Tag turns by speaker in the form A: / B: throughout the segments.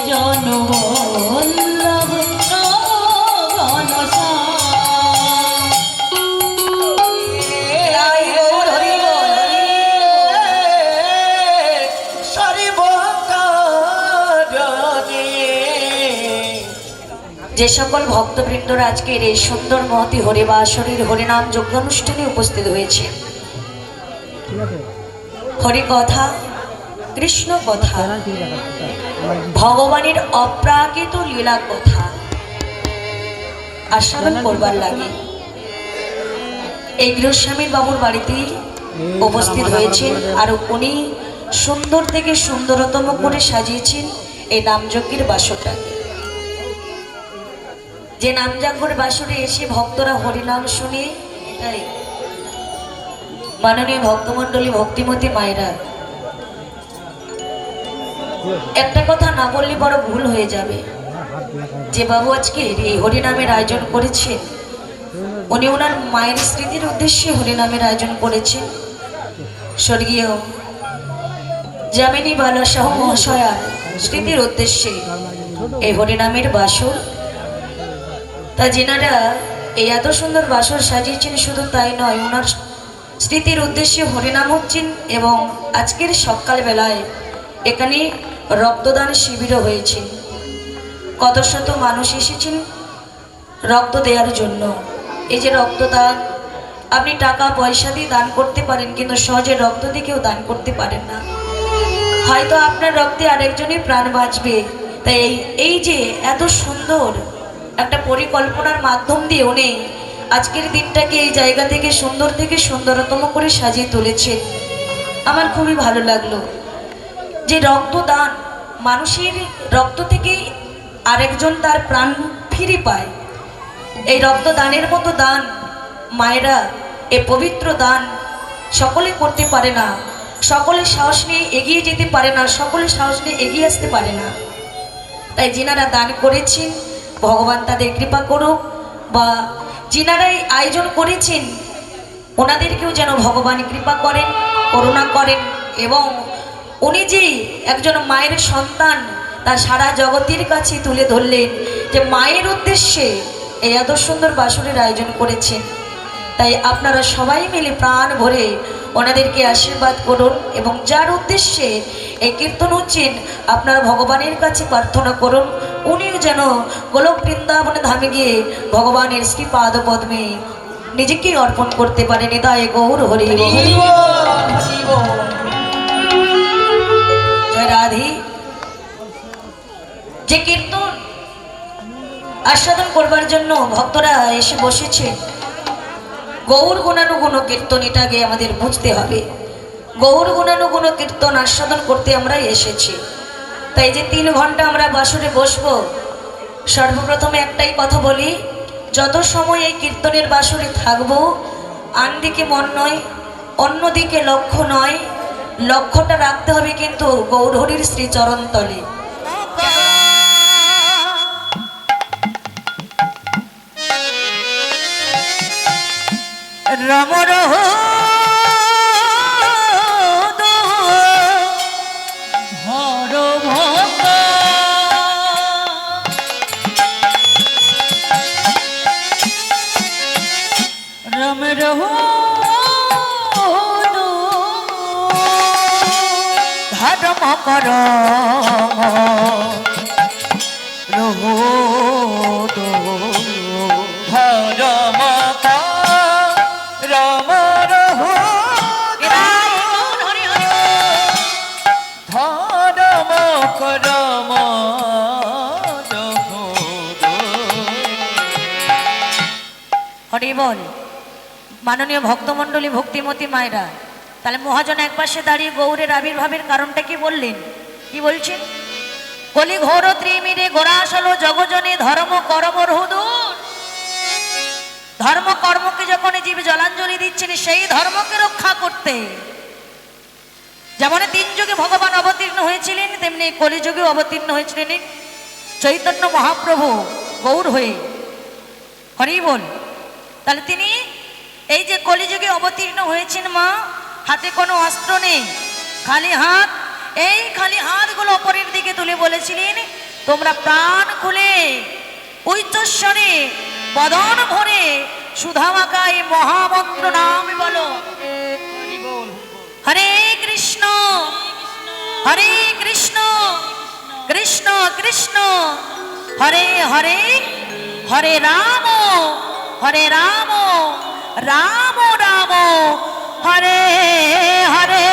A: জনবল্লভ যে সকল ভক্তবৃন্দরা আজকের এই সুন্দর মহতি হরিবাসরীর হরিনাম যজ্ঞানুষ্ঠানে উপস্থিত হয়েছে, হরিকথা কৃষ্ণ কথা ভগবানের অপ্রাকৃত লীলা কথা আস্বাদন করবার লাগে এই গৃহস্বামীর বাবুর বাড়িতে উপস্থিত হয়েছেন। আর উনি সুন্দর থেকে সুন্দরতম করে সাজিয়েছেন এই নামযজ্ঞের বাসরটাকে। যে নামযজ্ঞের বাসরে এসে ভক্তরা হরিনাম শুনে, এটাই মাননীয় ভক্তমণ্ডলী ভক্তিমতী মায়েরা, একটা কথা না বললে বড় ভুল হয়ে যাবে। যে বাবু আজকে এই হরিনামের আয়োজন করেছেন, উনি ওনার মায়ের স্মৃতির উদ্দেশ্যে হরিনামের আয়োজন করেছেন। স্বর্গীয় যামিনী বালা সাহু মহাশয়ার স্মৃতির উদ্দেশ্যে এই হরিনামের বাসর। তা যেনারা এই এত সুন্দর বাসর সাজিয়েছেন, শুধু তাই নয়, ওনার স্মৃতির উদ্দেশ্যে হরিনাম হচ্ছেন। এবং আজকের সকালবেলায় এখানে রক্তদান শিবিরও হয়েছে। কত শত মানুষ এসেছেন রক্ত দেওয়ার জন্য। এই যে রক্তদান, আপনি টাকা পয়সা দিয়ে দান করতে পারেন, কিন্তু সহজে রক্ত দিয়ে কেউ দান করতে পারেন না। হয়তো আপনার রক্তে আরেকজনের প্রাণ বাঁচবে। তাই এই যে এত সুন্দর একটা পরিকল্পনার মাধ্যম দিয়ে উনি আজকের দিনটাকে এই জায়গা থেকে সুন্দরতম করে সাজিয়ে তুলেছেন। আমার খুবই ভালো লাগলো যে রক্তদান, মানুষের রক্ত থেকে আরেকজন তার প্রাণ ফিরে পায়। এই রক্তদানের মতো দান মায়েরা, এ পবিত্র দান সকলে করতে পারে না, সকলে সাহস নিয়ে এগিয়ে যেতে পারে না, সকলে সাহস নিয়ে এগিয়ে আসতে পারে না। তাই যিনারা দান করেছেন ভগবান তাদের কৃপা করুক, বা যিনারাই আয়োজন করেছেন ওনাদেরকেও যেন ভগবান কৃপা করেন, করুণা করেন। এবং উনি যে একজন মায়ের সন্তান, তা সারা জগতের কাছে তুলে ধরলেন যে মায়ের উদ্দেশ্যে এই এত সুন্দর বাসরের আয়োজন করেছেন। তাই আপনারা সবাই মিলে প্রাণ ভরে ওনাদেরকে আশীর্বাদ করুন, এবং যার উদ্দেশ্যে এই কীর্তন হচ্ছেন আপনারা ভগবানের কাছে প্রার্থনা করুন উনিও যেন গোলক বৃন্দাবনে ধামে গিয়ে ভগবানের শ্রীপাদ পদ্মে নিজেকে অর্পণ করতে পারেন। নিতাই গৌর হরি জয় রাধে। যে কীর্তন আস্বাদন করবার জন্য ভক্তরা এসে বসেছে, গৌর গুণানুগুণ কীর্তন, এটাকে আমাদের বুঝতে হবে। গৌর গুণানুগুণ কীর্তন আস্বাদন করতে আমরা এসেছি। তাই যে 3 ঘন্টা আমরা বাসরে বসবো, সর্বপ্রথমে একটাই কথা বলি, যত সময় এই কীর্তনের বাসরে থাকবো, আনদিকে মন নয়, অন্যদিকে লক্ষ্য নয়, লক্ষ্যটা রাখতে হবে কিন্তু গৌরহরির শ্রীচরণ তলে। রাম রহ ধর্ম কর হরি বল। মাননীয় ভক্তমণ্ডলী ভক্তিমতী মায়েরা, তাহলে মহাজন একপাশে দাঁড়িয়ে গৌরের আবির্ভাবের কারণটা কি বললেন, কি বলছেন? কলি ঘোর ত্রিমিরে গোরাসল জগজনে ধর্ম কর্মর হুদুর। ধর্ম কর্মকে যখন জীব জলাঞ্জলি দিচ্ছেন, সেই ধর্মকে রক্ষা করতে যেমন 3 যুগে ভগবান অবতীর্ণ হয়েছিলেন, তেমনি কলিযুগে অবতীর্ণ হয়েছিলেন চৈতন্য মহাপ্রভু গৌর হয়ে। হরি বল। তাহলে তিনি এই যে কলিযুগে অবতীর্ণ হয়েছেন মা, হাতে কোনো অস্ত্র নেই, খালি হাত। এই খালি হাতগুলো ওপরের দিকে তুলে বলেছিলেন, তোমরা প্রাণ খুলে উচ্চস্বরে বদন ভরে সুধামাকা এই মহামন্ত্র নাম বলো। হরে কৃষ্ণ হরে কৃষ্ণ কৃষ্ণ কৃষ্ণ হরে হরে, হরে রাম রাম রাম হরে হরে।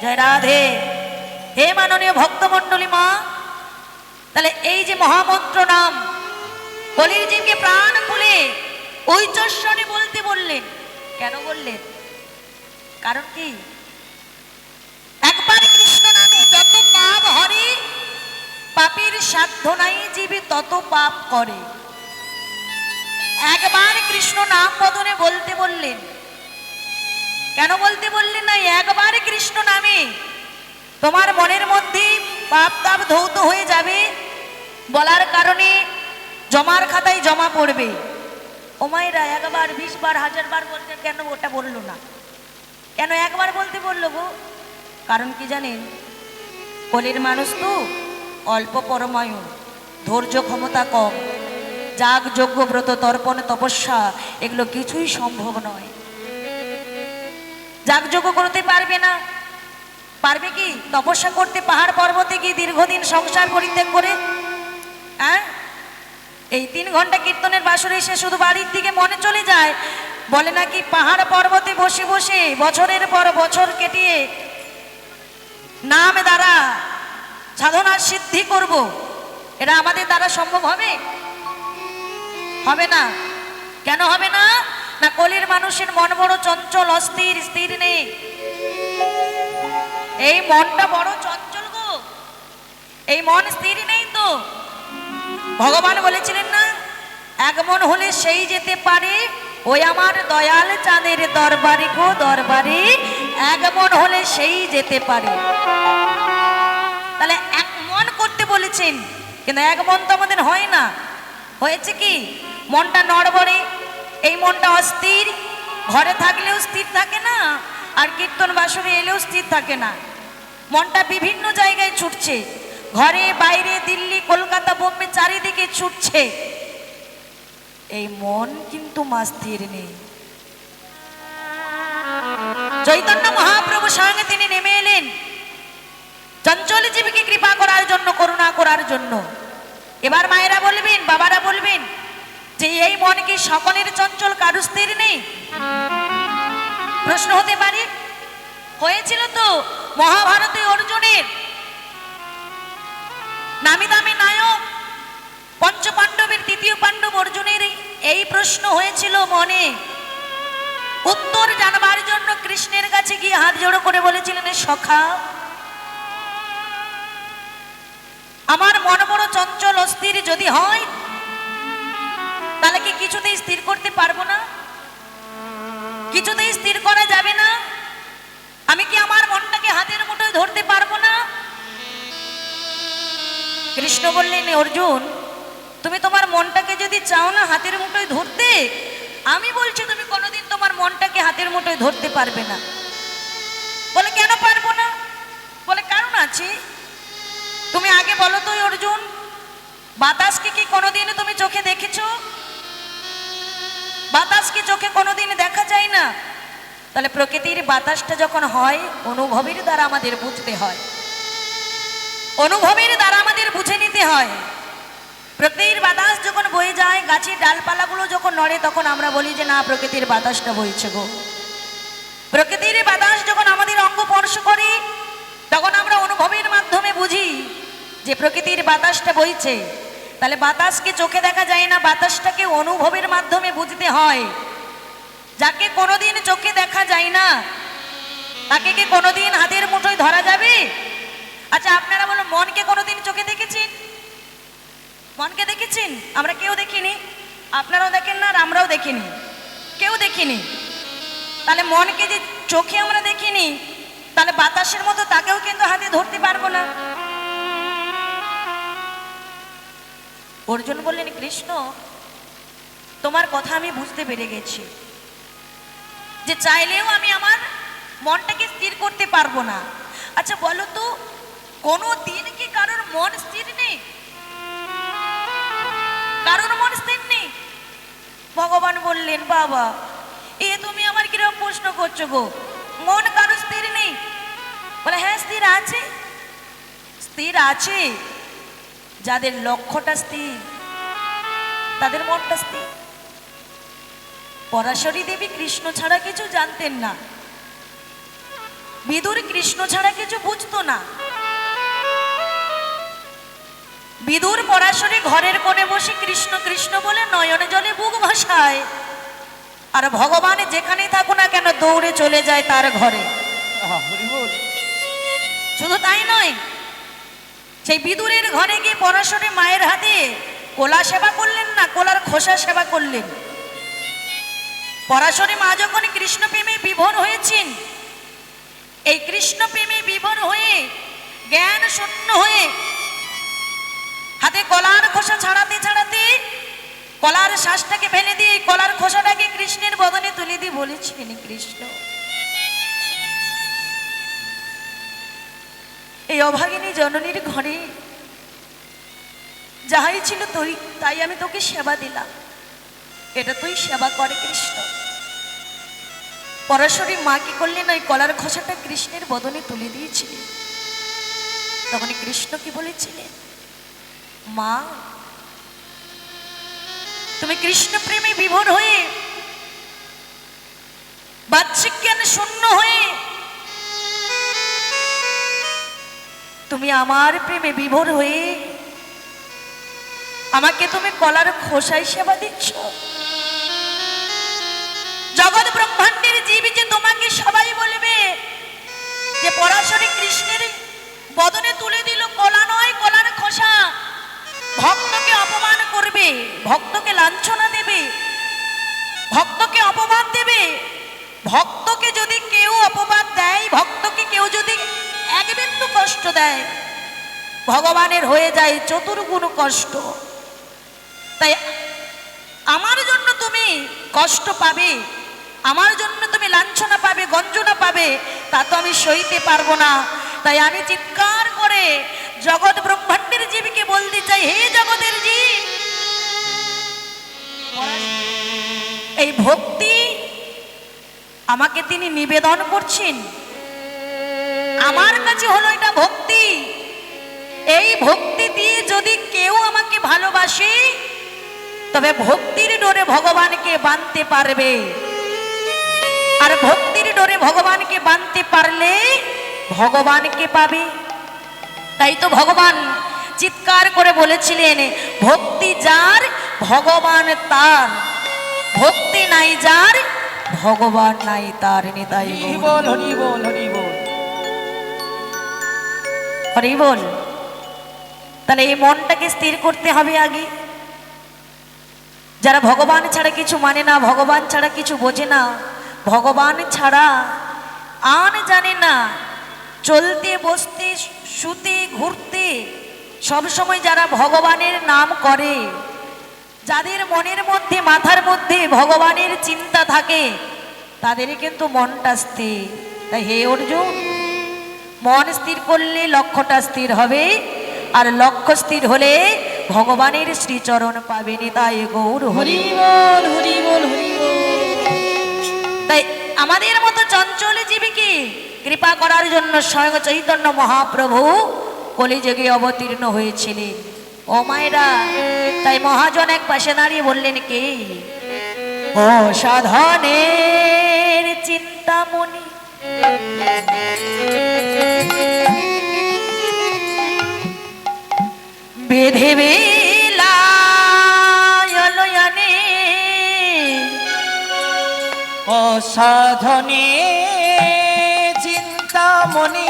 A: জয় রাধে। হে মাননীয় ভক্তমণ্ডলী মা, তাহলে এই যে মহামন্ত্র নাম কলির জীবকে প্রাণ খুলে ঐশ্বর্যে বলতে বললেন। কেন বললেন? কারণ কি? একবার কৃষ্ণ নামে যত পাপ হরে, পাপের সাধ্য নাই জীবে তত পাপ করে। একবার কৃষ্ণ নাম বদনে বলতে বললেন। কেন বলতে বললেন না? একবার কৃষ্ণ নামে তোমার মনের মধ্যে পাপ তাপ ধৌত হয়ে যাবে, বলার কারণে জমার খাতায় জমা পড়বে। ও মায়েরা, একবার 20 বার 1000 বার বলতে কেন ওটা বললো না? কেন একবার বলতে বললো গো? কারণ কি জানেন? কলির মানুষ তো অল্প পরমায়ু, ধৈর্য ক্ষমতা কম, যাগ যজ্ঞ ব্রত তর্পণ তপস্যা এগুলো কিছুই সম্ভব নয়। যাগ যজ্ঞ করতে পারবে না, পারবে কি? তপস্যা করতে পাহাড় পর্বতে গিয়ে দীর্ঘদিন সংসার পরিত্যাগ করে, হ্যাঁ, এই 3 ঘন্টা কীর্তনের বাসরে এসে শুধু বাড়ির দিকে মনে চলে যায়, বলে নাকি পাহাড় পর্বতে বসে বসে বছরের পর বছর কেটিয়ে নাম দ্বারা সাধনার সিদ্ধি করব। এটা আমাদের দ্বারা সম্ভব হবে? হবে না। কেন হবে না? না, কলির মানুষের মন বড় চঞ্চল, অস্থির, স্থির নেই। এই মনটা বড় চঞ্চল গো, এই মন স্থির নেই তো। ভগবান বলেছিলেন না, এক মন হলে সেই যেতে পারে ওই আমার দয়াল চাঁদের দরবারে গো দরবারে, এক মন হলে সেই যেতে পারে। তাহলে এক মন করতে বলেছেন, কিন্তু এক মন তো আমাদের হয় না। হয়েছে কি? মনটা নড়বড়ে, এই মনটা অস্থির, ঘরে থাকলেও স্থির থাকে না, আর কীর্তন বাসরে এলেও স্থির থাকে না। মনটা বিভিন্ন জায়গায় ছুটছে, ঘরে বাইরে, দিল্লি কলকাতা বোম্বে চারিদিকে ছুটছে। এই মন কিন্তু মা স্থির নেই। চৈতন্য মহাপ্রভু সঙ্গে তিনি নেমে এলেন চঞ্চল জীবকে কৃপা করার জন্য, করুণা করার জন্য। এবার মায়েরা বলবেন, বাবারা বলবেন যে এই মন কি সকলের চঞ্চল, কারু স্থির নেই? প্রশ্ন হতে পারে। হয়েছিল তো মহাভারতে অর্জুনের নামি দামি নায়ক পঞ্চপাণ্ডবের 3য় পাণ্ডব অর্জুনের এই প্রশ্ন হয়েছিল মনে। উত্তর জানবার জন্য কৃষ্ণের কাছে গিয়ে হাত জোড়ো করে বলেছিলেন, সখা, আমার মন বড় চঞ্চল অস্থির যদি হয়, তাহলে কি কিছুতেই স্থির করতে পারবো না? কিছুতেই স্থির করা যাবে না? আমি কি আমার মনটাকে হাতের মুঠোয় ধরতে পারবো না? কৃষ্ণ বললেন, অর্জুন, তুমি তোমার মনটাকে যদি চাও না হাতের মুঠোয় ধরতে, আমি বলছি তুমি কোনোদিন তোমার মনটাকে হাতের মুঠোয় ধরতে পারবে না। বলে, কেন পারবো না? বলে, কারণ আছে। তুমি আগে বলো তো অর্জুন, বাতাসকে কি কোনোদিন তুমি চোখে দেখেছো? বাতাসকে চোখে কোনোদিন দেখা যায় না। তাহলে প্রকৃতির বাতাসটা যখন হয়, অনুভবের দ্বারা আমাদের বুঝতে হয়, অনুভবের দ্বারা আমাদের বুঝে নিতে হয়। প্রকৃতির বাতাস যখন বয়ে যায়, গাছের ডালপালাগুলো যখন নড়ে, তখন আমরা বলি যে না, প্রকৃতির বাতাসটা বইছে গো। প্রকৃতির বাতাস যখন আমাদের অঙ্গ স্পর্শ করে, তখন আমরা অনুভবের মাধ্যমে বুঝি যে প্রকৃতির বাতাসটা বইছে। তাহলে বাতাসকে চোখে দেখা যায় না, বাতাসটাকে অনুভবের মাধ্যমে বুঝতে হয়। যাকে কোনোদিন চোখে দেখা যায় না, তাকে কি কোনোদিন হাতের মুঠোয় ধরা যাবে? আচ্ছা, আপনারা বলুন, মনকে কোনোদিন চোখে দেখেছেন? মনকে দেখেছেন? আমরা কেউ দেখিনি। আপনারাও দেখেন না, আর আমরাও দেখিনি, কেউ দেখিনি। তাহলে মনকে যে চোখে আমরা দেখিনি, তাহলে বাতাসের মতো তাকেও কিন্তু হাতে ধরতে পারবো না। অর্জুন বললেন, কৃষ্ণ, তোমার কথা আমি বুঝতে পেরে গেছি যে চাইলেও আমি আমার মনটাকে স্থির করতে পারবো না। আচ্ছা বলো তো, কোনো দিন কি কারোর মন স্থির নেই? কারোর মন স্থির নেই? ভগবান বললেন, বাবা এ তুমি আমার কিরকম প্রশ্ন করছো গো, মন কারো স্থির নেই? বলে হ্যাঁ স্থির আছে। স্থির আছে যাদের লক্ষ্যটা স্থির, তাদের মনটা স্থির। পরাশরী দেবী কৃষ্ণ ছাড়া কিছু জানতেন না, বিদুর কৃষ্ণ ছাড়া কিছু বুঝতো না। বিদুর পরাশরী ঘরের কোণে বসে কৃষ্ণ কৃষ্ণ বলে নয়নে জলে বুক ভাসায়, আর ভগবান যেখানেই থাকুক না কেন দৌড়ে চলে যায় তার ঘরে। শুধু তাই নয়, সেই বিদুরের ঘরে গিয়ে পরাশরী মায়ের হাতে কোলা সেবা করলেন না, কোলার খোসা সেবা করলেন। পরাশরী মা যখন কৃষ্ণ প্রেমে বিভোর হয়েছেন, এই কৃষ্ণ প্রেমে বিভোর হয়ে জ্ঞান শূন্য হয়ে হাতে কলার খোসা ছাড়াতে ছাড়াতে কলার শ্বাসটাকে ফেলে দিয়ে কলার খোসাটাকে কৃষ্ণের বদনে তুলে দিয়ে বলেছিলেন, কৃষ্ণ এই অভাগিনী জননীর ঘরে যাহাই ছিল তুই, তাই আমি তোকে সেবা দিলাম, এটা তুই সেবা করে কৃষ্ণ। পরাশরী মা কি করলেন, ওই কলার খোসাটা কৃষ্ণের বদনে তুলে দিয়েছিলেন। তখন কৃষ্ণ কি বলেছিলেন, মা তুমি কৃষ্ণ প্রেমে বিভোর হয়ে বাহ্যিক জ্ঞান শূন্য হয়ে তুমি আমার প্রেমে বিভোর হয়ে আমাকে তুমি কলার খোসায় সেবা দিচ্ছ। জগৎ ব্রহ্মাণ্ডের জীব যে তোমাকে সবাই বলবে যে পরাশরী কৃষ্ণের বদনে তুলে দিল কলা নয় কলার খোসা, ভক্তকে অপমান করবে, ভক্তকে লাঞ্ছনা দেবে, ভক্তকে অপমান দেবে। ভক্তকে যদি কেউ অপমান দেয়, ভক্তকে কেউ যদি এক বিন্দু কষ্ট দেয়, ভগবানের হয়ে যায় চতুর্গুণ কষ্ট। তাই আমার জন্য তুমি কষ্ট পাবে, আমার জন্য তুমি লাঞ্ছনা পাবে, গঞ্জনা পাবে, তা তো আমি সইতে পারবো না। তাই আমি চিৎকার করে জগৎ ব্রহ্মাণ্ডের জীবকে বলতে চাই, হে জগতের জীব, এই ভক্তি আমাকে তিনি নিবেদন করছেন, আমার কাছে হলো এটা ভক্তি। এই ভক্তি দিয়ে যদি কেউ আমাকে ভালোবাসে, তবে ভক্তির ডোরে ভগবানকে বাঁধতে পারবে, আর ভক্তির ডোরে ভগবানকে বাঁধতে পারলে ভগবানকে পাবে। তাই তো ভগবান চিৎকার করে বলেছিলেন, ভক্তি যার ভগবান তার, ভক্তি নাই যার ভগবান নাই তার। নিতাই বল, হরি বল, হরি বল, হরি বল। তাহলে এই মনটাকে স্থির করতে হবে আগে। যারা ভগবান ছাড়া কিছু মানে না, ভগবান ছাড়া কিছু বোঝে না, ভগবান ছাড়া আন জানে না, চলতে বসতে শুতে ঘুরতে সব সময় যারা ভগবানের নাম করে, যাদের মনের মধ্যে মাথার মধ্যে ভগবানের চিন্তা থাকে, তাদেরই কিন্তু মনটা স্থির। তাই হে অর্জুন, মন স্থির করলে লক্ষ্যটা স্থির হবে, আর লক্ষ্য স্থির হলে ভগবানের শ্রীচরণ পাবে। নিতাই গৌর হরি বল, হরি বল, হরি বল। তাই আমাদের মতো চঞ্চল জীবীকে কৃপা করার জন্য স্বয়ং চৈতন্য মহাপ্রভু কলিযুগে অবতীর্ণ হয়েছিলেন। ও মায়েরা, তাই মহাজন এক পাশে দাঁড়িয়ে বললেন, কে ও সাধনের চিন্তামণি, বেধে বেলায়নে
B: অসাধনে চিন্তামণি,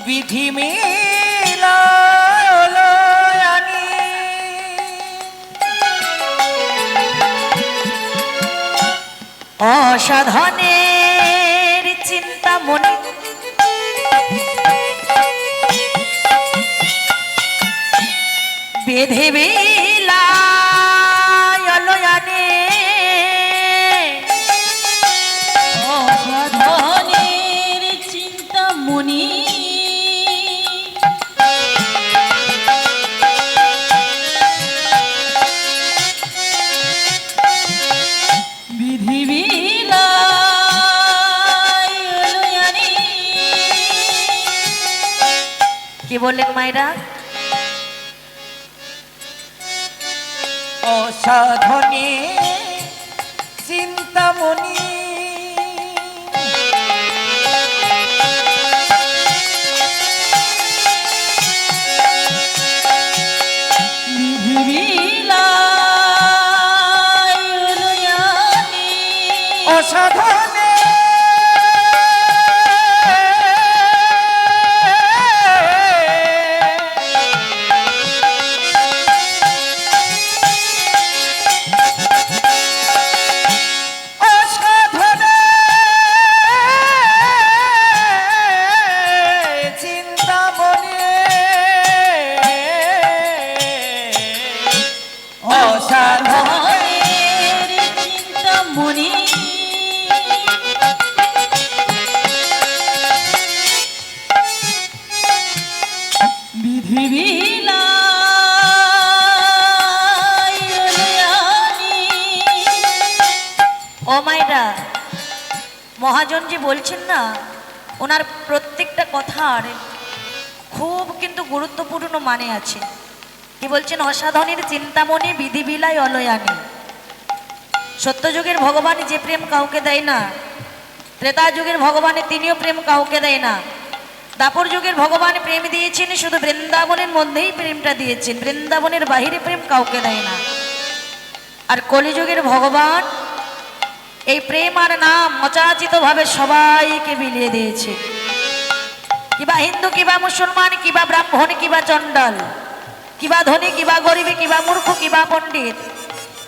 B: বিধি মিলায়নি
A: অসাধনের চিন্তামণি, বেধে বেলায়নে বললেন মায়েরা?
B: অসাধনে চিন্তামণি অসাধনে
A: ও মায়েরা, মহাজন যে বলছেন না, ওনার প্রত্যেকটা কথার খুব কিন্তু গুরুত্বপূর্ণ মানে আছে। কি বলছেন? অসাধনের চিন্তামণি বিধি বিলাই অলয়ানি। সত্যযুগের ভগবান যে প্রেম কাউকে দেয় না, ত্রেতা যুগের ভগবানে তিনিও প্রেম কাউকে দেয় না। দাপর যুগের ভগবান প্রেম দিয়েছেন, শুধু বৃন্দাবনের মধ্যেই প্রেমটা দিয়েছেন, বৃন্দাবনের বাহিরে প্রেম কাউকে দেয় না। আর কলিযুগের ভগবান এই প্রেম আর নাম অযাচিত ভাবে সবাইকে বিলিয়ে দিয়েছে। কিবা হিন্দু, কিবা মুসলমান, কিবা ব্রাহ্মণ, কিবা চণ্ডাল, কিবা ধনী, কিবা গরিব, কিবা মূর্খ, কিবা পণ্ডিত,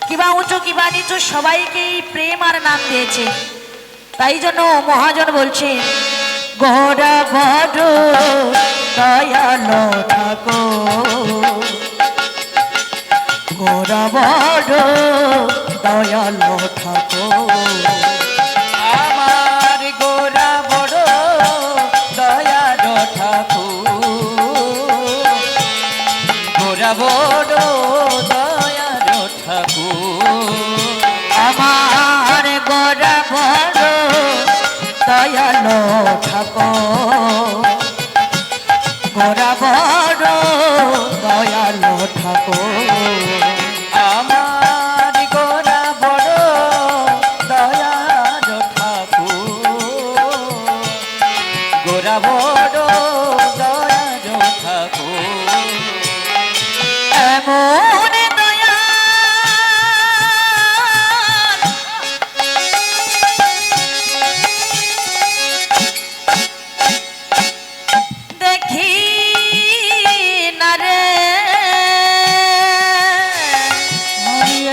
A: কিবা উঁচু, কিবা নিচু, সবাইকে এই প্রেম আর নাম দিয়েছে। তাই জন্য মহাজন বলছেন, গোরা বড় দয়ালো থাকো, গোরা বড় দয়ালো থাকো,
B: আমার গোরা বড় দয়ালো ঠাকুর, গোরা বড় দয়ালো ঠাকুর,
A: আমার গোরা বড় দয়ালো ঠাকুর, গোরা বড় দয়ালো ঠাকুর,
B: আমার গোরা বড় দয়ালো ঠাকুর, গোরা বড় দয়ালো ঠাকুর,
A: এমন দয়া দেখি না রে,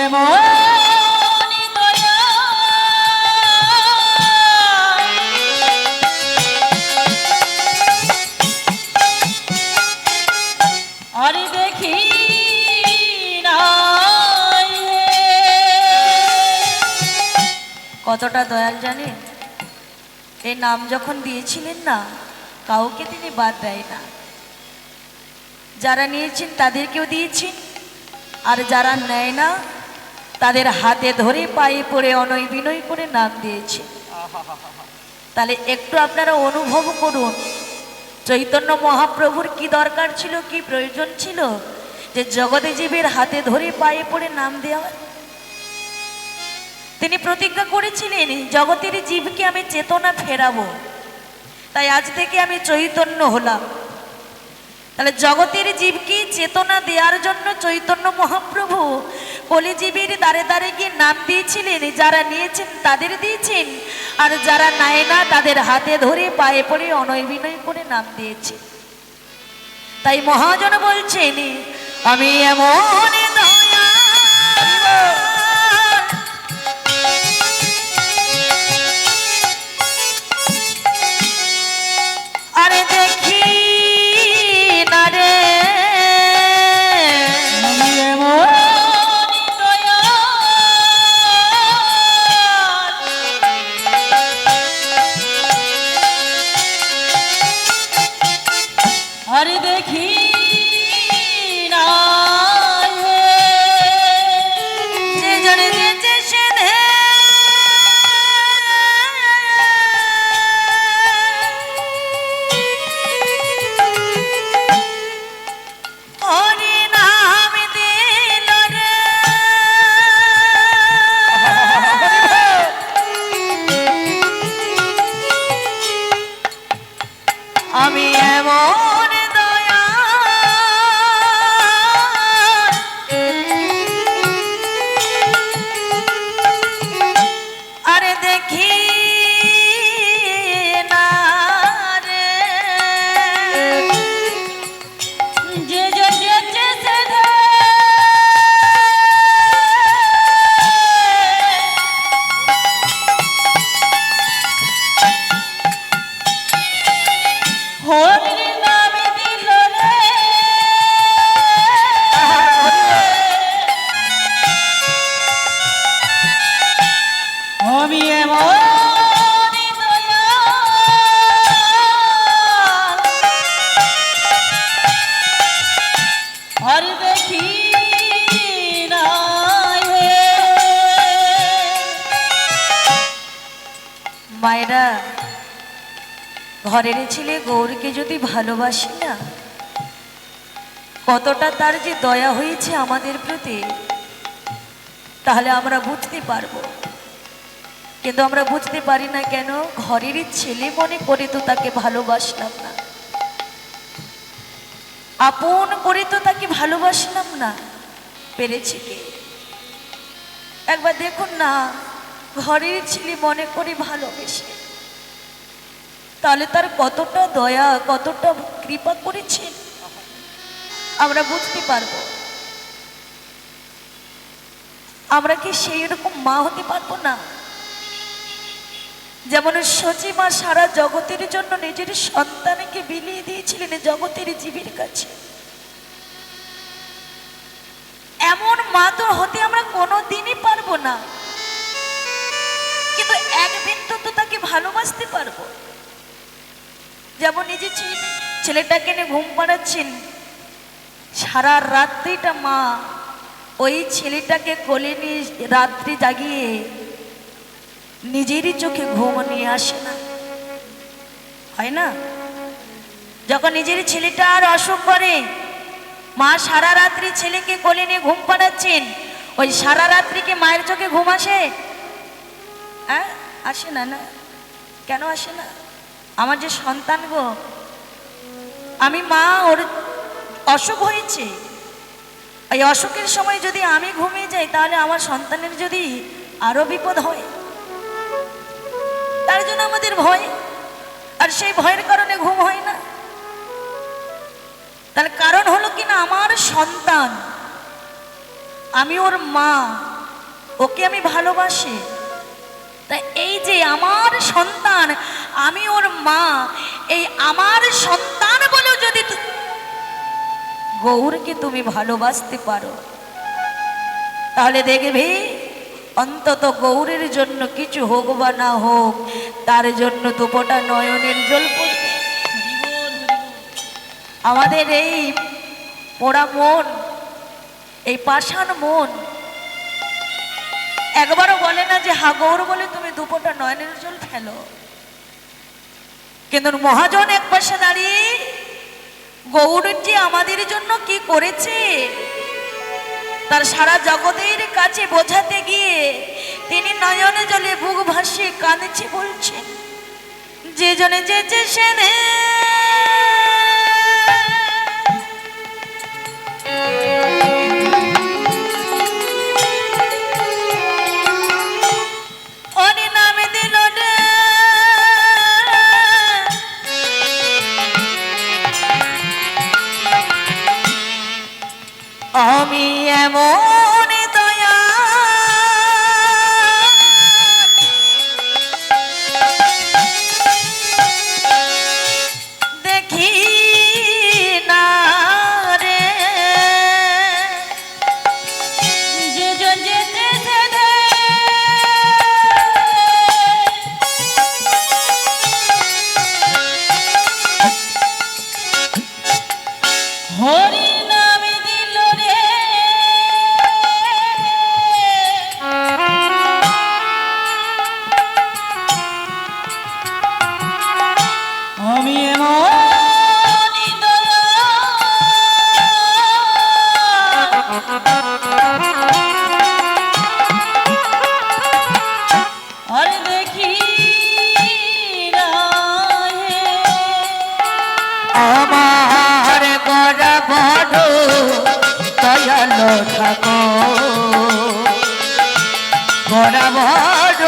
A: এমন দয়া আরে দেখি না। কতটা দয়াল জানেন? এই নাম যখন দিয়েছিলেন না, কাউকে তিনি বাদ দেয় না। যারা নিয়েছেন তাদেরকেও দিয়েছেন, আর যারা নেয় না তাদের হাতে ধরে পায়ে পড়ে অনয় বিনয় করে নাম দিয়েছে। তাহলে একটু আপনারা অনুভব করুন, চৈতন্য মহাপ্রভুর কি দরকার ছিল, কি প্রয়োজন ছিল যে জগতে জীবের হাতে ধরে পায়ে পড়ে নাম দেওয়া। তিনি প্রতিজ্ঞা করেছিলেন, জগতের জীবকে আমি চেতনা ফেরাবো, তাই আজ থেকে আমি চৈতন্য হলাম। তাহলে জগতের জীবকে চেতনা দেওয়ার জন্য চৈতন্য মহাপ্রভু কলিজীবের দ্বারে দ্বারে গিয়ে নাম দিয়েছিলেন। যারা নিয়েছেন তাদের দিয়েছেন, আর যারা নেয় না তাদের হাতে ধরে পায়ে পড়ে অনয় বিনয় করে নাম দিয়েছে। তাই মহাজন বলছেন, আমি এমন দয়া আরে দেখি না রে, আরে দেখি না যে দেখি না রে যে যেছে সে হরির নামে দিল রে আমি এমন আর দেখি মায়েরা ঘরের ছেলে গৌরকে যদি ভালোবাসি না, কতটা তার যে দয়া হয়েছে আমাদের প্রতি, তাহলে আমরা বুঝতে পারবো। কিন্তু আমরা বুঝতে পারি না কেন? ঘরেরই ছেলে মনে করে তো তাকে ভালোবাসলাম না, আপন করে তো তাকে ভালোবাসলাম না। পেরেছি কে? একবার দেখুন না, ঘরের ছেলে মনে করে ভালোবেসে তাহলে তার কতটা দয়া, কতটা কৃপা করেছেন আমরা বুঝতে পারবো। আমরা কি সেই রকম মা হতে পারবো না? যেমন সচি মা সারা জগতের জন্য নিজের সন্তানকে বিলিয়ে দিয়েছিলেন জগতের জীবের কাছে, এমন মা তো হতে আমরা কোনোদিনই পারবো না। কিন্তু একদিন তো তাকে ভালোবাসতে পারবো। যেমন নিজে ছেলেটাকে নিয়ে ঘুম পাড়াচ্ছেন, সারা রাত্রিটা মা ওই ছেলেটাকে কোলে নিয়ে রাত্রি জাগিয়ে নিজেরই চোখে ঘুম নিয়ে আসে না, হয় না? যখন নিজের ছেলেটা আর অসুখ করে, মা সারা রাত্রি ছেলেকে কোলে নিয়ে ঘুম পাড়াচ্ছেন, ওই সারা রাত্রিকে মায়ের চোখে ঘুম আসে? হ্যাঁ, আসে না। না, কেন আসে না? আমার যে সন্তান গো, আমি মা, ওর অসুখ হয়েছে, এই অসুখের সময় যদি আমি ঘুমিয়ে যাই তাহলে আমার সন্তানের যদি আরো বিপদ হয়, তার জন্য আমাদের ভয়, আর সেই ভয়ের কারণে ঘুম হয় না। তার কারণ হলো কিনা আমার সন্তান, আমি ওর মা, ওকে আমি ভালোবাসি। তাই এই যে আমার সন্তান, আমি ওর মা, এই আমার সন্তান বলেও যদি গৌরকে তুমি ভালোবাসতে পারো, তাহলে দেখবে অন্তত গৌরের জন্য কিছু হোক বা না হোক, তার জন্য দুপোটা নয়নের জল পড়বে। আমাদের এই পোড়া মন, এই পাষাণ মন একবারও বলে না যে হা গৌর বলে তুমি দুপোটা নয়নের জল ফেলো। কিন্তু মহাজন এক পাশে দাঁড়িয়ে গৌরজি আমাদের জন্য কি করেছে তার সারা জগতের কাছে বোঝাতে গিয়ে তিনি নয়নে জলে বুক ভাসিয়ে কাঁদছে, বলছেন যে জনে যেছে সেনে আমি এমন দয়া দেখি না রে যে যেতে হরি আমার গড়া বড় দয়ালো ঠাকুর, গড়া বড়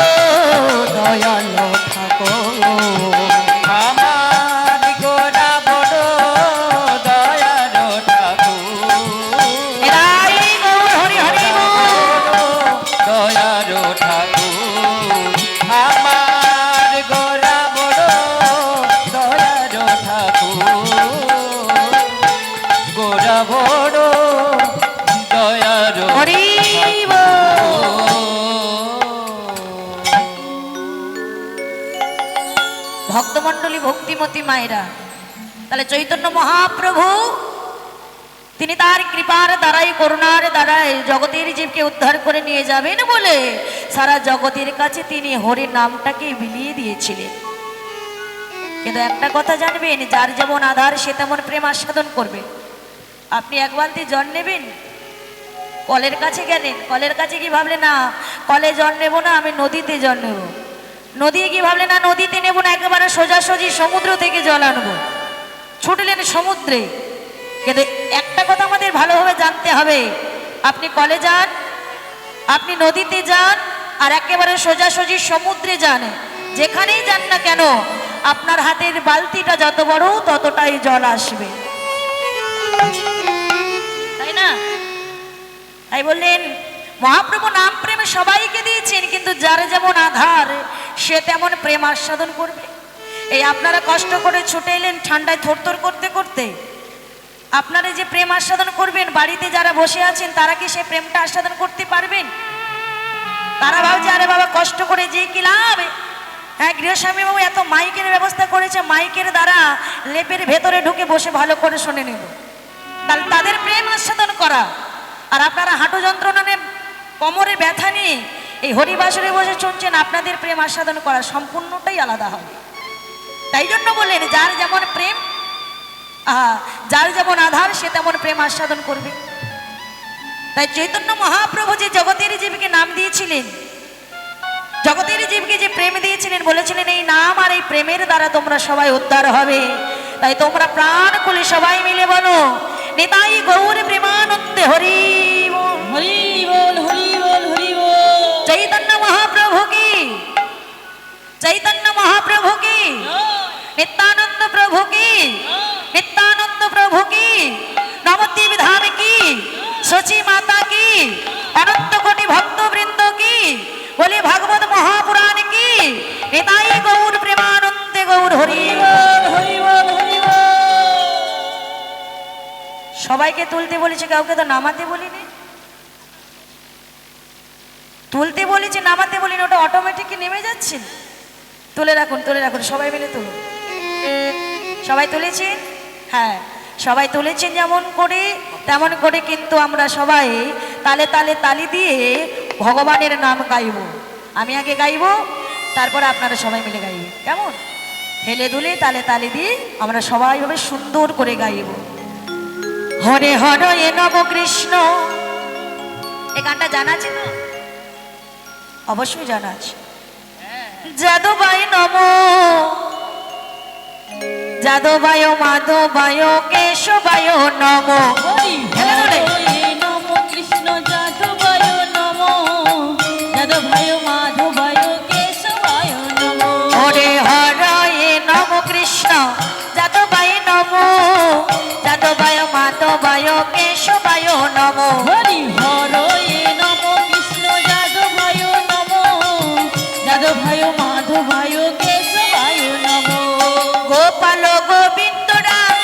A: ভক্তমণ্ডলী ভক্তিমতী মায়েরা, তাহলে চৈতন্য মহাপ্রভু তিনি তার কৃপার দ্বারাই করুণার দ্বারাই জগতের জীবকে উদ্ধার করে নিয়ে যাবেন বলে সারা জগতের কাছে তিনি হরি নামটাকে বিলিয়ে দিয়েছিলেন। কিন্তু একটা কথা জানবেন, যার যেমন আধার সে তেমন প্রেম আস্বাদন করবে। আপনি এক বালতি জল নেবেন, কলের কাছে গেলেন, কলের কাছে কি ভাবলে না কলে জল নেব না, আমি নদীতে জল নেব। নদী কি ভাবলে না নদীতে নেব না, একেবারে সোজাসুজি সমুদ্র থেকে জল আনবো, ছুটলেন সমুদ্রে। কিন্তু একটা কথা আমাদের ভালোভাবে জানতে হবে, আপনি কলে যান, আপনি নদীতে যান, আর একেবারে সোজাসুজি সমুদ্রে যান, যেখানেই যান না কেন আপনার হাতের বালতিটা যত বড় ততটাই জল আসবে, তাই না? তাই বললেন মহাপ্রভু নাম প্রেম সবাইকে দিয়েছেন, কিন্তু যার যেমন আধার সে তেমন প্রেম আস্বাদন করবে। এই আপনারা কষ্ট করে ছুটে এলেন ঠান্ডায় থরথর করতে করতে, আপনারা যে প্রেম আস্বাদন করবেন, বাড়িতে যারা বসে আছেন তারা কি সে প্রেমটা আস্বাদন করতে পারবেন? তারা ভাবছে আরে বাবা কষ্ট করে যে কি লাভ, হ্যাঁ গৃহস্বামী বাবু এত মাইকের ব্যবস্থা করেছে, মাইকের দ্বারা লেপের ভেতরে ঢুকে বসে ভালো করে শুনে নেব, তাহলে তাদের প্রেম আস্বাদন করা। আর আপনারা হাঁটু যন্ত্রণা নিয়ে কোমরের ব্যথা নিয়ে এই হরিবাসরে বসে শুনছেন, আপনাদের প্রেম আস্বাদন করা সম্পূর্ণটাই আলাদা হবে। তাই জন্য বললেন যার যেমন প্রেম, যার যেমন আধার সে তেমন প্রেম আস্বাদন করবে। তাই চৈতন্য মহাপ্রভু যে জগতের জীবকে নাম দিয়েছিলেন, জগতের জীবকে যে প্রেম দিয়েছিলেন, বলেছিলেন এই নাম আর এই প্রেমের দ্বারা তোমরা সবাই উদ্ধার হবে। তাই তোমরা প্রাণ খুলে সবাই মিলে বলো নিতাই গৌর প্রেমানন্দে হরি বল, হরি বল, হরি বল, হরি বল। চৈতন্য মহাপ্রভু কি, চৈতন্য মহাপ্রভু কি, নিত্যানন্দ প্রভু কি, নিত্যানন্দ প্রভু কি, নবদ্বীপ ধাম কি, সচি মাতা কি, অনন্ত কোটি ভক্তবৃন্দ কি, বলি ভাগবত মহাপুরাণ কি, নিতাই গৌর প্রেমানন্দে গৌর হরি বল, হরি বল, হরি বল। সবাইকে তুলতে বলেছে, কাউকে তো নামাতে বলিনি। তুলতে বলেছি, নামাতে বলিনি, ওটা অটোমেটিক নেমে যাচ্ছে। তুলে রাখুন, তুলে রাখুন, সবাই মিলে তুলুন। সবাই তুলেছেন? হ্যাঁ সবাই তুলেছেন যেমন করে তেমন করে, কিন্তু আমরা সবাই তালে তালে তালি দিয়ে ভগবানের নাম গাইব। আমি আগে গাইব, তারপরে আপনারা সবাই মিলে গাইবে, কেমন? হেলে দুলে তালে তালে দিয়ে আমরা সবাই ভাবে সুন্দর করে গাইব। হরে হরে নব কৃষ্ণ, এই গানটা জানা আছে তো? অবশ্যই জানা আছে। যাদবায় নম, যাদবায় মাধবায় কেশবায় নম,
C: নম কৃষ্ণ যাদবায় নম, যাদবায় মাধবায় কেশবায় নম।
A: হরে হরে নম কৃষ্ণ যাদবায় নম, যাদবায় মাধবায় কেশবায় নম।
C: হরি হরে নম কৃষ্ণ যাদবায় নম, যাদবায় মাধবায় কেশবায় নম।
A: গোপাল গোবিন্দ রাম,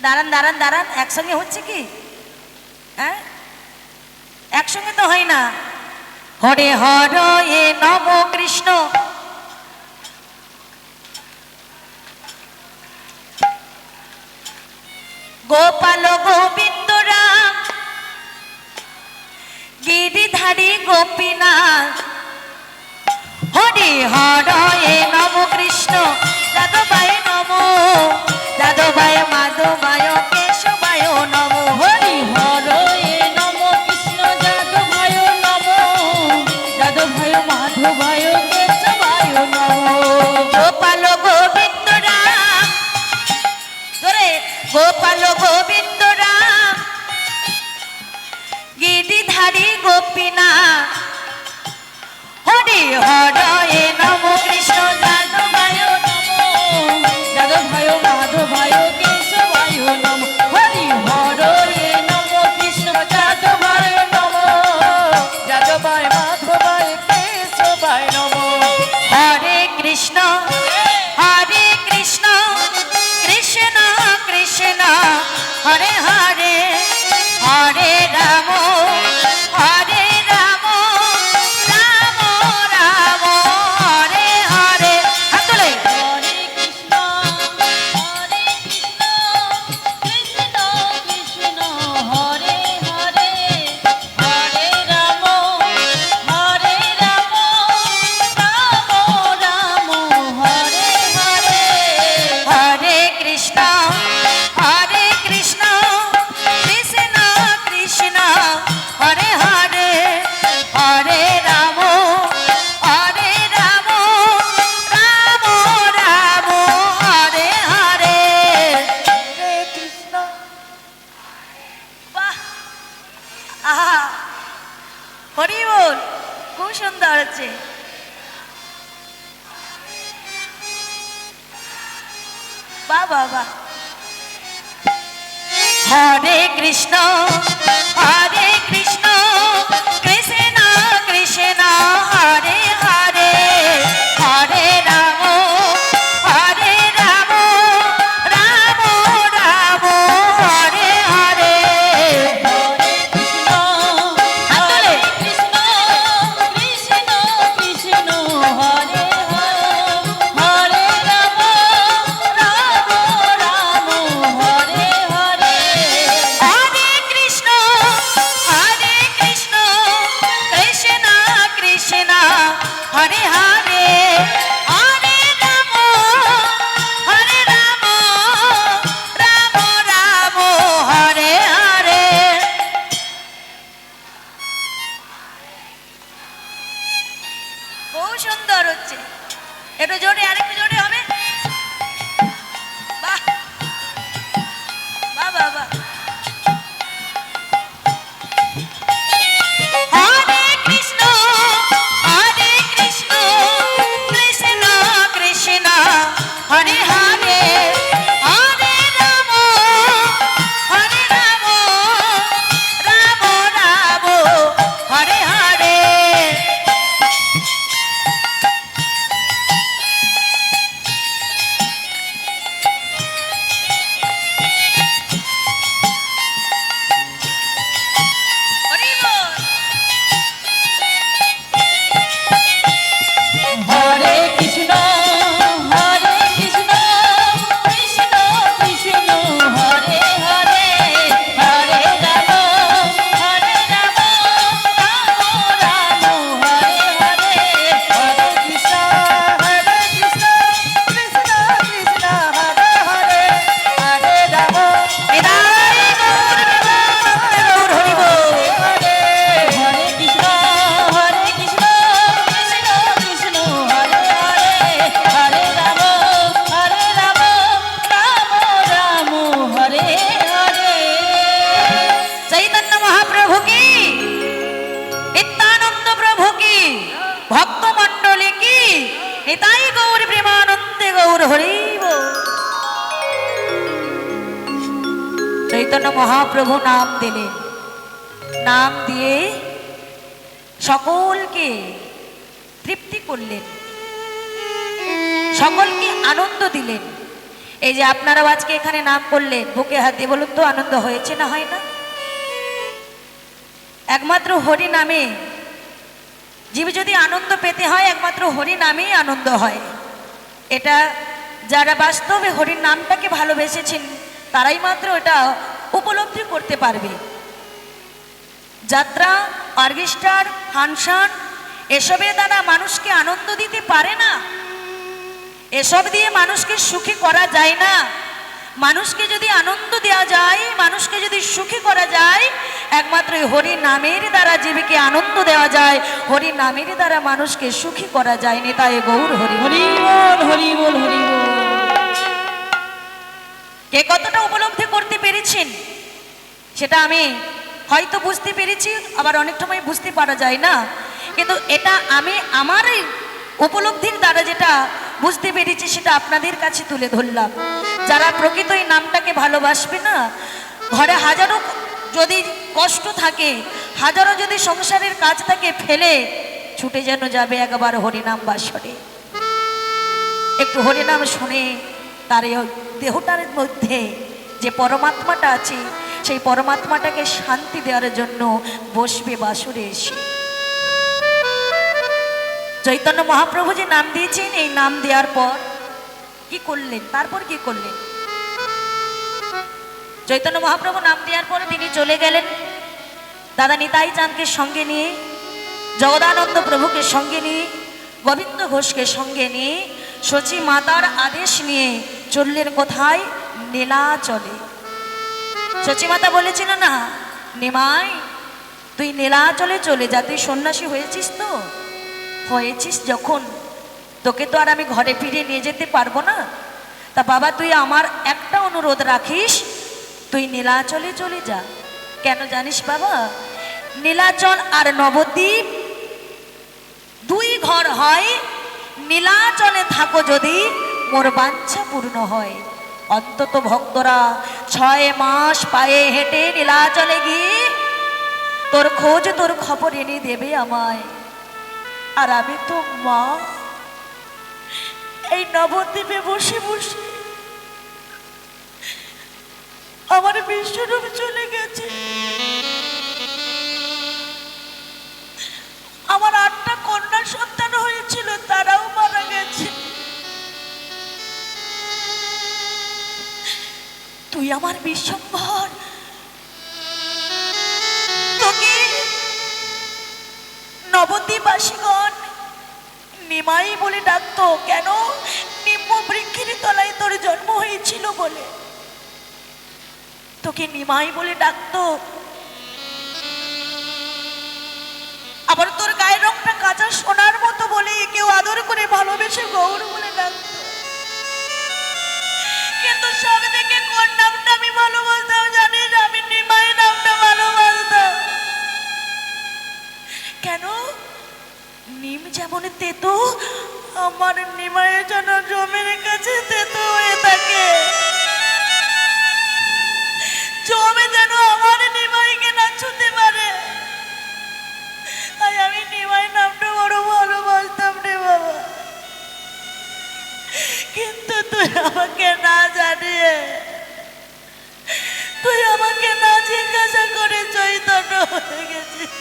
A: দাঁড়ান দাঁড়ান দাঁড়ান, একসঙ্গে হচ্ছে কি? হ্যাঁ একসঙ্গে তো হয় না। হরে হরে নম কৃষ্ণ, গোপাল গোবিন্দ রাম, গিরিধারী গোপীনাথ। হরে হরে নম কৃষ্ণ যাদবায় নম, যাদবায় মাধবায় কেশবায় নম।
C: হরি হরে নম কৃষ্ণ যাদবায় নম, যাদবায় মাধবায় কেশবায় নম।
A: গোপাল গোবিন্দ রাম, ধরে গোপাল গোবিন্দ রাম, গিরিধারী গোপীনাথ। হরে হরে নম কৃষ্ণ যাদবায়
C: নম, যাদবায় মাধবায় কেশবায় নম। হরি হরে নম কৃষ্ণ যাদবায় নম, যাদবায় মাধবায় কেশবায় নম।
A: হরে কৃষ্ণ, হরে কৃষ্ণ, কৃষ্ণ কৃষ্ণ হরে হরে, হরে রাম, হরে রাম, হরি বল, খুব সুন্দর হচ্ছে। বাহ বাহ বাহ। হরে কৃষ্ণ হরে কৃষ্ণ কৃষ্ণ কৃষ্ণ হরে হরে, হরে রাম হরে রাম রাম রাম হরে হরে।
C: হরে কৃষ্ণ কৃষ্ণ কৃষ্ণ হরে হরে, হরে রাম রাম রাম হরে হরে।
A: হরে কৃষ্ণ হরে কৃষ্ণ কৃষ্ণ কৃষ্ণ হরে হরে, হরে রাম রাম রাম হরে হরে। বহু সুন্দর হচ্ছে, একটু জোরে, আরেকটু জোরে হবে। বাহ বাহ বাহ বাহ। হরে কৃষ্ণ কৃষ্ণ কৃষ্ণ হরে হরে, হরে রাম রাম রাম হরে হরে। হরি বল।
C: হরে কৃষ্ণ কৃষ্ণ কৃষ্ণ হরে হরে, হরে রাম রাম রাম হরে হরে। হরে কৃষ্ণ কৃষ্ণ কৃষ্ণ হরে হরে, হরে রাম
A: বিদায় গৌর গৌর হরি বল।
C: হরে কৃষ্ণ কৃষ্ণ কৃষ্ণ হরে হরে, হরে রাম রাম রাম হরে হরে।
A: চৈতন্য মহাপ্রভু কি, নিত্যানন্দ প্রভু কি, ভক্ত মন্ডলী কি, নিতাই গৌর প্রেমানন্দে গৌর হরি বল। চৈতন্য মহাপ্রভু নাম দিলেন, নাম দিয়ে সকলকে তৃপ্তি করলেন, সকলকে আনন্দ দিলেন। এই যে আপনারাও আজকে এখানে নাম করলেন, বুকে হাত দিয়ে বলুন তো আনন্দ হয়েছে না হয় না? একমাত্র হরি নামে জীব যদি আনন্দ পেতে হয়, একমাত্র হরি নামেই আনন্দ হয়। এটা যারা বাস্তবে হরির নামটাকে ভালোবেসেছেন তারাই মাত্র এটা উপলব্ধি করতে পারবে। যাত্রা, অর্কেস্ট্রার, ফাংশন এসবের দ্বারা মানুষকে আনন্দ দিতে পারে না, এসব দিয়ে মানুষকে সুখী করা যায় না। মানুষকে যদি আনন্দ দেওয়া যায়, মানুষকে যদি সুখী করা যায়, একমাত্র হরি নামের দ্বারা জীবকে আনন্দ দেওয়া যায়, হরি নামের দ্বারা মানুষকে সুখী করা যায়। নিতাই গৌর হরি হরি।
C: হরি বল হরি বল।
A: কে কতটা উপলব্ধি করতে পেরেছেন সেটা আমি হয়তো বুঝতে পেরেছি, আবার অনেক সময় বুঝতে পারা যায় না, কিন্তু এটা আমি আমার এই উপলব্ধির দ্বারা যেটা বুঝতে পেরেছি সেটা আপনাদের কাছে তুলে ধরলাম। যারা প্রকৃত এই নামটাকে ভালোবাসবে না, ঘরে হাজারো যদি কষ্ট থাকে, হাজারো যদি সংসারের কাজ থাকে, ফেলে ছুটে যেন যাবে একবার হরিনাম বাসরে। একটু হরিনাম শুনে তার এই দেহটার মধ্যে যে পরমাত্মাটা আছে, সেই পরমাত্মাটাকে শান্তি দেওয়ার জন্য বসবে বাসরে এসে। চৈতন্য মহাপ্রভু যে নাম দিয়েছেন, এই নাম দেওয়ার পর কি করলেন, তারপর কি করলেন? চৈতন্য মহাপ্রভু নাম দেওয়ার পরে তিনি চলে গেলেন দাদা নিতাই চাঁদকে সঙ্গে নিয়ে, জগদানন্দ প্রভুকে সঙ্গে নিয়ে, গোবিন্দ ঘোষকে সঙ্গে নিয়ে, সচি মাতার আদেশ নিয়ে চললেন কোথায়? নীলাচলে। সচি মাতা বলেছিল না, নিমাই তুই নীলাচলে চলে যা, তুই সন্ন্যাসী হয়েছিস তো, হয়েছিস যখন, তোকে তো আর আমি ঘরে ফিরে নিয়ে যেতে পারবো না, তা বাবা তুই আমার একটা অনুরোধ রাখিস, তুই নীলাচলে চলে যা। কেন জানিস বাবা? নীলাচল আর নবদ্বীপ দুই ঘর হয়, নীলাচলে থাকো যদি মোর বাঞ্ছা পূর্ণ হয়। অন্তত ভক্তরা 6 মাস পায়ে হেঁটে নীলাচলে গিয়ে তোর খোঁজ তোর খবর এনে দেবে আমায়। আর আমি তো মা এই নবদ্বীপে বসে বসে আমার বিশ্বরূপ চলে গেছে। আমার 8টা কন্যা সন্তান হয়েছিল, তারাও মারা গেছে। তুই আমার বিশ্বম্ভর, তোকে নবদ্বীপবাসীগণ নিমাই বলে ডাকতো কেন? নিম্ন বৃক্ষের তলায় তোর জন্ম হয়েছিল বলে তোকে নিমাই বলে ডাকতো। আবার তোর গায়ের রংটা কাঁচা সোনার মতো বলে কেউ আদর করে ভালোবেসে গৌর বলে ডাকতো। কিন্তু সব থেকে কোন নামটা আমি ভালোবাসতাম জানিস? আমি নিমাই নামটা ভালোবাসতাম। কেন? নিম যেমন তেতো, আমার নিমাইয়ের জন্য জমির কাছে তেতো হয়ে থাকে। জমে যেন আমার নিমাইকে না ছুতে পারে, তাই আমি নিমাই নামটা বড় ভালোবাসতাম রে বাবা। কিন্তু তুই আমাকে না জানিয়ে, তুই আমাকে না জিজ্ঞাসা করে চৈতন্য হয়ে গেছিস।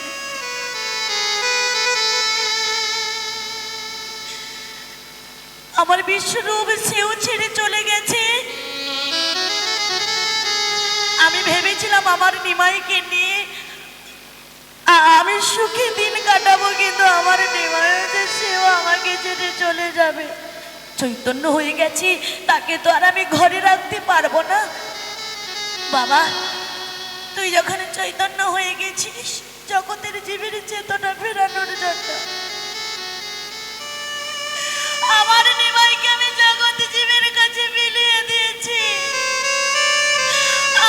A: আমার বিশ্বরূপ সেও ছেড়ে চলে গেছে। আমি ভেবেছিলাম আমার নিমাইকে নিয়ে আমি সুখী দিন কাটাবো, কিন্তু আমার নিমাই যে সেও আমাকে ছেড়ে চলে যাবে। চৈতন্য হয়ে গেছি, তাকে তো আর আমি ঘরে রাখতে পারবো না। বাবা, তুই যখন চৈতন্য হয়ে গেছিস জগতের জীবের চেতনা ফেরানোর জন্য, আমার নিমাইকে আমি জগৎ জীবের কাছে বিলিয়ে দিয়েছি।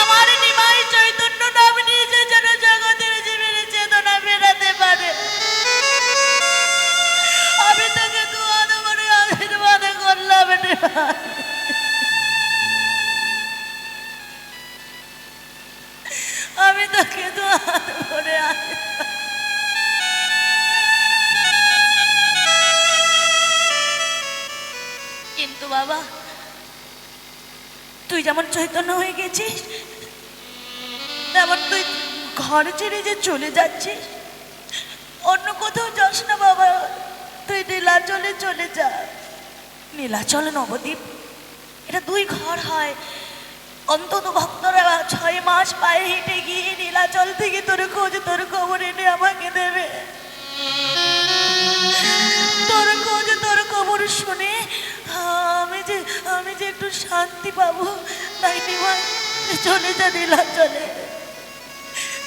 A: আমার নিমাই চৈতন্য নাম নিয়েছে যেন জগতের জীবের চেতনা ফেরাতে পারে। আমি তোকে দুয়ারে করে আশীর্বাদ করলাম রে ভাই। আমি তোকে দুয়ারে করে কিন্তু বাবা, তুই যেমন চৈতন্য হয়ে গেছিস তেমন তুই ঘর ছেড়ে যে চলে যাচ্ছিস, অন্য কোথাও যাস না বাবা। তুই নীলাচলে চলে যা। নীলাচল নবদ্বীপ এটা দুই ঘর হয়। অন্তত ভক্তরা 6 মাস পায়ে হেঁটে গিয়ে নীলাচল থেকে তোর খোঁজ তোর খবর এনে আমাকে দেবে। তোর খোঁজ তোর খবর শুনে আমি যে একটু শান্তি পাবো, তাই নিমাই চলে যা নীলাচলে,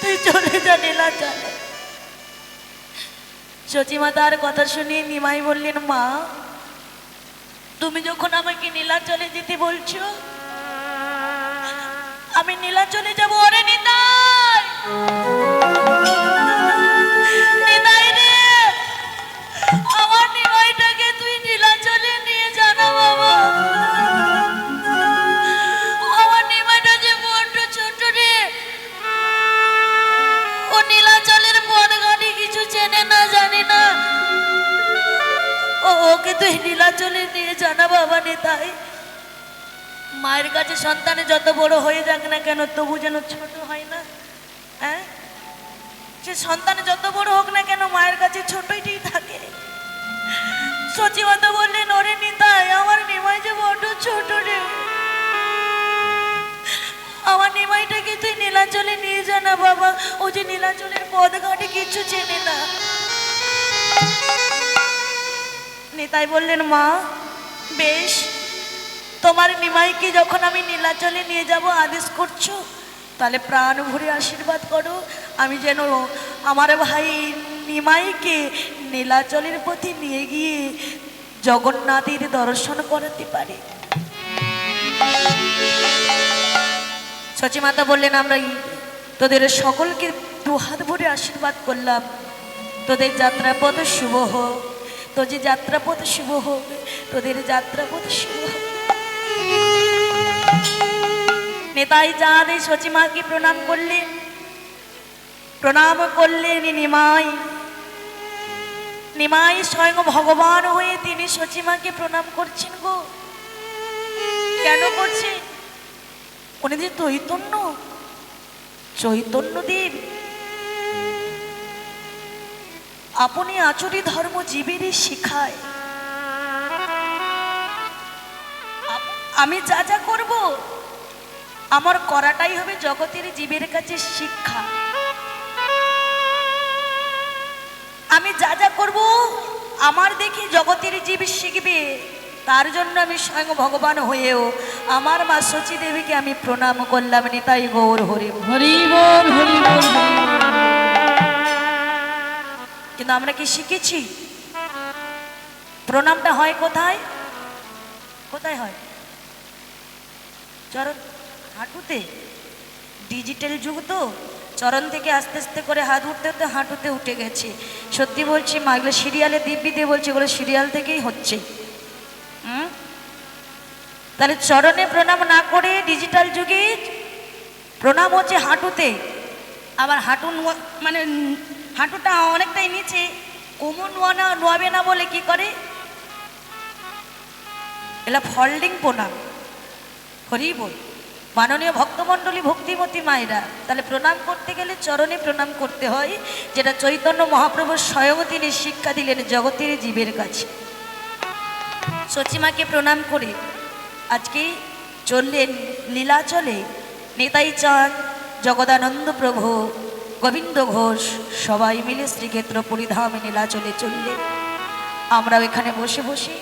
A: তুই চলে যা নীলাচলে। সচিমাতার কথা শুনে নিমাই বললেন, মা তুমি যখন আমাকে নীলাচলে যেতে বলছো, আমি নীলাচলে যাবো। ওরে নিতাই, নিতাই রে, আমার নিমাইটাকে তুই নীলাচলে নিয়ে জানা বাবা। আমার নিমাইটা যে বড্ড ছোট রে, ও নীলাচলের পথঘাটে কিছু চেনে না, জানি না। ওকে তুই নীলাচলে নিয়ে জানা বাবা। নিতাই, মায়ের কাছে সন্তানে যত বড় হয়ে যাক না কেন তবু যেন ছোট হয় না। হ্যাঁ, সে সন্তানে যত বড় হোক না কেন মায়ের কাছে ছোটই থাকে। সচিমাতা বললেন, ওরে নিতাই, আমার নিমাই যে বড্ড ছোট রে, আমার নিমাইটাকে তুই নীলাচলে নিয়ে জানা বাবা। ও যে নীলাচলের পথঘাটে কিছু চেনে না। নিতাই বললেন, মা বেশ, তোমার নিমাইকে যখন আমি নীলাচলে নিয়ে যাব আদেশ করছো, তাহলে প্রাণ ভরে আশীর্বাদ করো, আমি যেন আমার ভাই নিমাইকে নীলাচলের পথে নিয়ে গিয়ে জগন্নাথের দর্শন করাতে পারি। সচিমাতা বললেন, আমরা তোদের সকলকে দু হাত ভরে আশীর্বাদ করলাম, তোদের যাত্রাপথ শুভ হোক, তোদের যাত্রাপথ শুভ হোক, তোদের যাত্রাপথ শুভ হোক। নেতাই চাঁদ এই সচিমাকে প্রণাম করলেন, প্রণাম করলেন নিমাই। নিমাই স্বয়ং ভগবান হয়ে তিনি সচিমাকে প্রণাম করছেন গো। কেন করছেন? উনি যে চৈতন্য, চৈতন্যদেব আপনি আচরি ধর্ম জীবেরই শিখায়। আমি যা যা করব আমার করাটাই হবে জগতের জীবের কাছে শিক্ষা। আমি যা যা করব আমার দেখি জগতের জীব শিখবে। তার জন্য আমি স্বয়ং ভগবান হয়েও আমার মা সচী দেবীকে আমি প্রণাম করলাম। নিতাই গৌর হরি
C: হরি বল হরি বল।
A: কিন্তু আমরা কি শিখেছি? প্রণামটা হয় কোথায়? কোথায় হয়? চরণ, হাঁটুতে। ডিজিটাল যুগ তো, চরণ থেকে আস্তে আস্তে করে হাত উঠতে উঠতে হাঁটুতে উঠে গেছে। সত্যি বলছি মা, এগুলো সিরিয়ালে দিব্যিতে বলছে, এগুলো সিরিয়াল থেকেই হচ্ছে। তাহলে চরণে প্রণাম না করে ডিজিটাল যুগে প্রণাম হচ্ছে হাঁটুতে। আবার হাঁটু মানে হাঁটুটা অনেকটাই নিচে, কোমর নোয়াবে না বলে কি করে, এলা ফল্ডিং প্রণাম। হরি বল। মাননীয় ভক্তমণ্ডলী ভক্তিমতী মায়েরা, তাহলে প্রণাম করতে গেলে চরণে প্রণাম করতে হয়, যেটা চৈতন্য মহাপ্রভু স্বয়ং তিনি শিক্ষা দিলেন জগতের জীবের কাছে। সচিমাকে প্রণাম করে আজকে চললেন লীলাচলে নিতাই চাঁদ, জগদানন্দ প্রভু, গোবিন্দ ঘোষ সবাই মিলে শ্রীক্ষেত্র পরিধামে নীলাচলে চললেন। আমরাও এখানে বসে বসে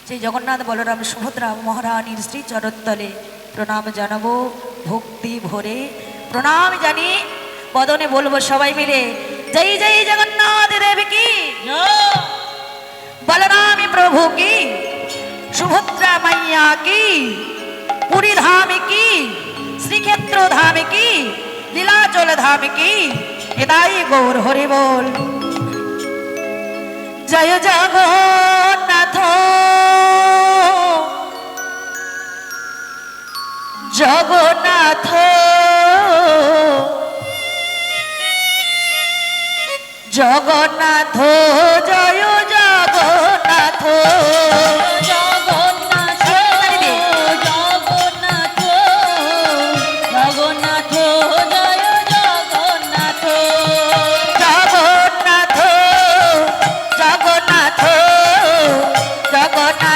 A: সেই জগন্নাথ বলরাম সুভদ্রা মহারানীর শ্রী চরণতলে প্রণাম জানাবো, ভক্তি ভরে প্রণাম জানি বদনে বলবো সবাই মিলে, জয় জয় জগন্নাথ দেব কি, বলরাম প্রভু কি, সুভদ্রা মাইয়া কি, পুরী ধাম কি, শ্রীক্ষেত্র ধাম কি, লীলাচল ধাম কি। নিতাই গৌর হরি বল। জয় জগন্নাথ জগন্নাথ জগন্নাথ, জয় জগন্নাথ
C: জগন্নাথ জগন্নাথ জগন্নাথ জয় জগন্নাথ।
A: জগন্নাথ জগন্নাথ জগন্নাথ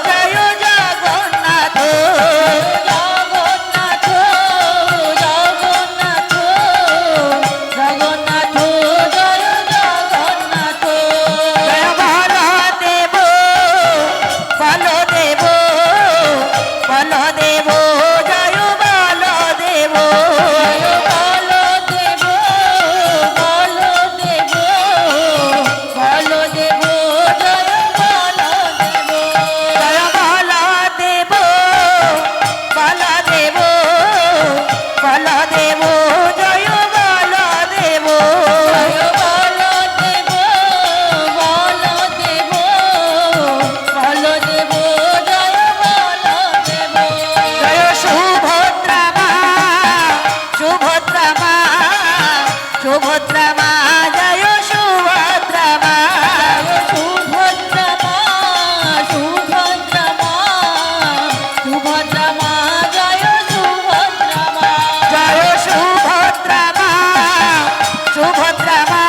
A: জয় জগন্নাথ।
C: জগন্নাথ জগন্নাথ জগন্নাথ জয় জগন্নাথ।
A: জয় বলদেব বলদেব বলদেব, জয় বলদেব।
C: বলদেব বলদেব বলদেব জয় বলদেব।
A: জয় বলদেব বলদেব বলদেব, জয় বলদেব।
C: জয় বলদেব বলদেব বলদেব জয় বলদেব।
A: জয় সুভদ্রা মা সুভদ্রা মা সুভদ্রা মা, জয় সুভদ্রা মা।
C: সুভদ্রা মা সুভদ্রা মা সুভদ্রা মা জয় সুভদ্রা মা।
A: জয় সুভদ্রা মা সুভদ্রা মা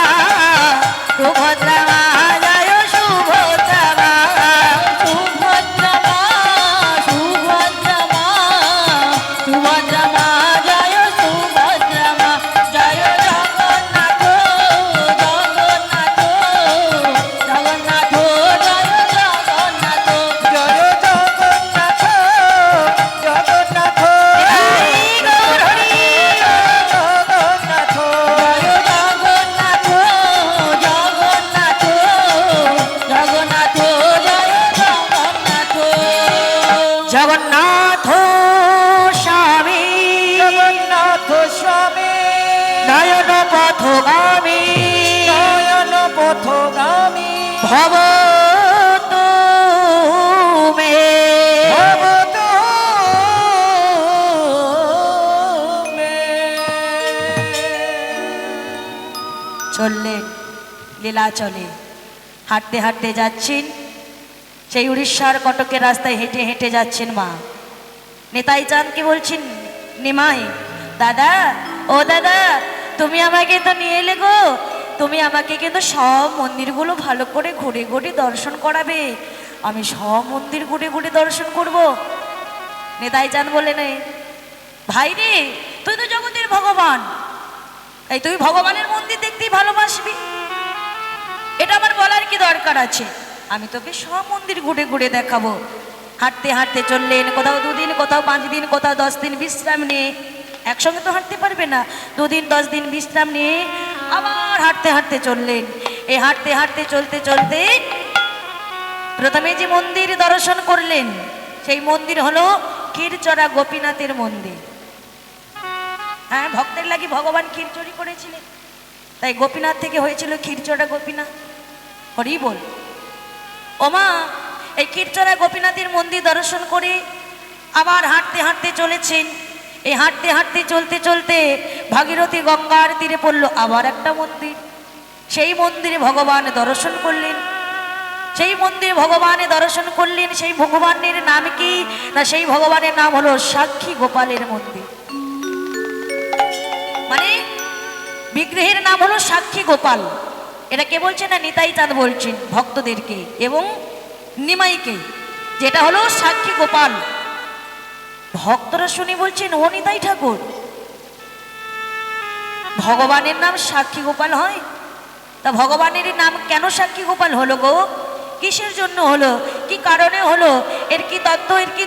A: সুভদ্রা মা, জয় সুভদ্রা মা।
C: সুভদ্রা মা সুভদ্রা মা সুভদ্রা মা জয় সুভদ্রা মা। জয় জগন্নাথ জগন্নাথ জগন্নাথ জয় জগন্নাথ।
B: জয় জগন্নাথ জগন্নাথ
A: নিতাই গৌর হরি
B: জগন্নাথ
C: জয় জগন্নাথ জগন্নাথ
A: ভব তুমি
B: ভব তুমি।
A: চললেন লীলা চলে, হাঁটতে হাঁটতে যাচ্ছেন সেই উড়িষ্যার কটকের রাস্তায় হেঁটে হেঁটে যাচ্ছেন মা। নেতাই চাঁদকে বলছেন, নিমাই দাদা, ও দাদা তুমি আমাকে তো নিয়ে এলে গো, তুমি আমাকে কিন্তু সব মন্দিরগুলো ভালো করে ঘুরে ঘুরে দর্শন করাবে, আমি সব মন্দির ঘুরে ঘুরে দর্শন করব। নেতাই চাঁদ বলে নেই, ভাই রে তুই তো জগতের ভগবান, তাই তুই ভগবানের মন্দির দেখতেই ভালোবাসবি, এটা আমার বলার কি দরকার আছে, আমি তোকে সব মন্দির ঘুরে ঘুরে দেখাবো। হাঁটতে হাঁটতে চললেন, কোথাও 2 দিন, কোথাও 5 দিন, কোথাও 10 দিন বিশ্রাম নিয়ে, একসঙ্গে তো হাঁটতে পারবে না, 2 দিন 10 দিন বিশ্রাম নিয়ে আবার হাঁটতে হাঁটতে চললেন। এই হাঁটতে হাঁটতে চলতে চলতে প্রথমে যে মন্দির দর্শন করলেন সেই মন্দির হলো ক্ষীরচড়া গোপীনাথের মন্দির। হ্যাঁ, ভক্তের লাগি ভগবান ক্ষীরচুরি করেছিলেন, তাই গোপীনাথ থেকে হয়েছিল ক্ষীরচড়া গোপীনাথ। হরি বল। ওমা, এই ক্ষীরচড়া গোপীনাথের মন্দির দর্শন করে আবার হাঁটতে হাঁটতে চলেছেন। এই হাঁটতে হাঁটতে চলতে চলতে ভাগীরথী গঙ্গার তীরে পড়ল আবার একটা মন্দির। সেই মন্দিরে ভগবান দর্শন করলেন, সেই মন্দিরে ভগবানে দর্শন করলেন। সেই ভগবানের নাম কি না, সেই ভগবানের নাম হলো সাক্ষী গোপালের মন্দির। মানে বিগ্রহের নাম হলো সাক্ষী গোপাল। এটা কে বলছে না, নিতাই চাঁদ বলছেন ভক্তদেরকে এবং নিমাইকে, যেটা হলো সাক্ষী গোপাল। ভক্তরা শুনে বলছেন, ও নিতাই ঠাকুর, ভগবানের নাম সাক্ষী গোপাল হয়? তা ভগবানের নাম কেন সাক্ষী গোপাল হলো গো? কিসের জন্য হলো, কি কারণে হলো, এর কি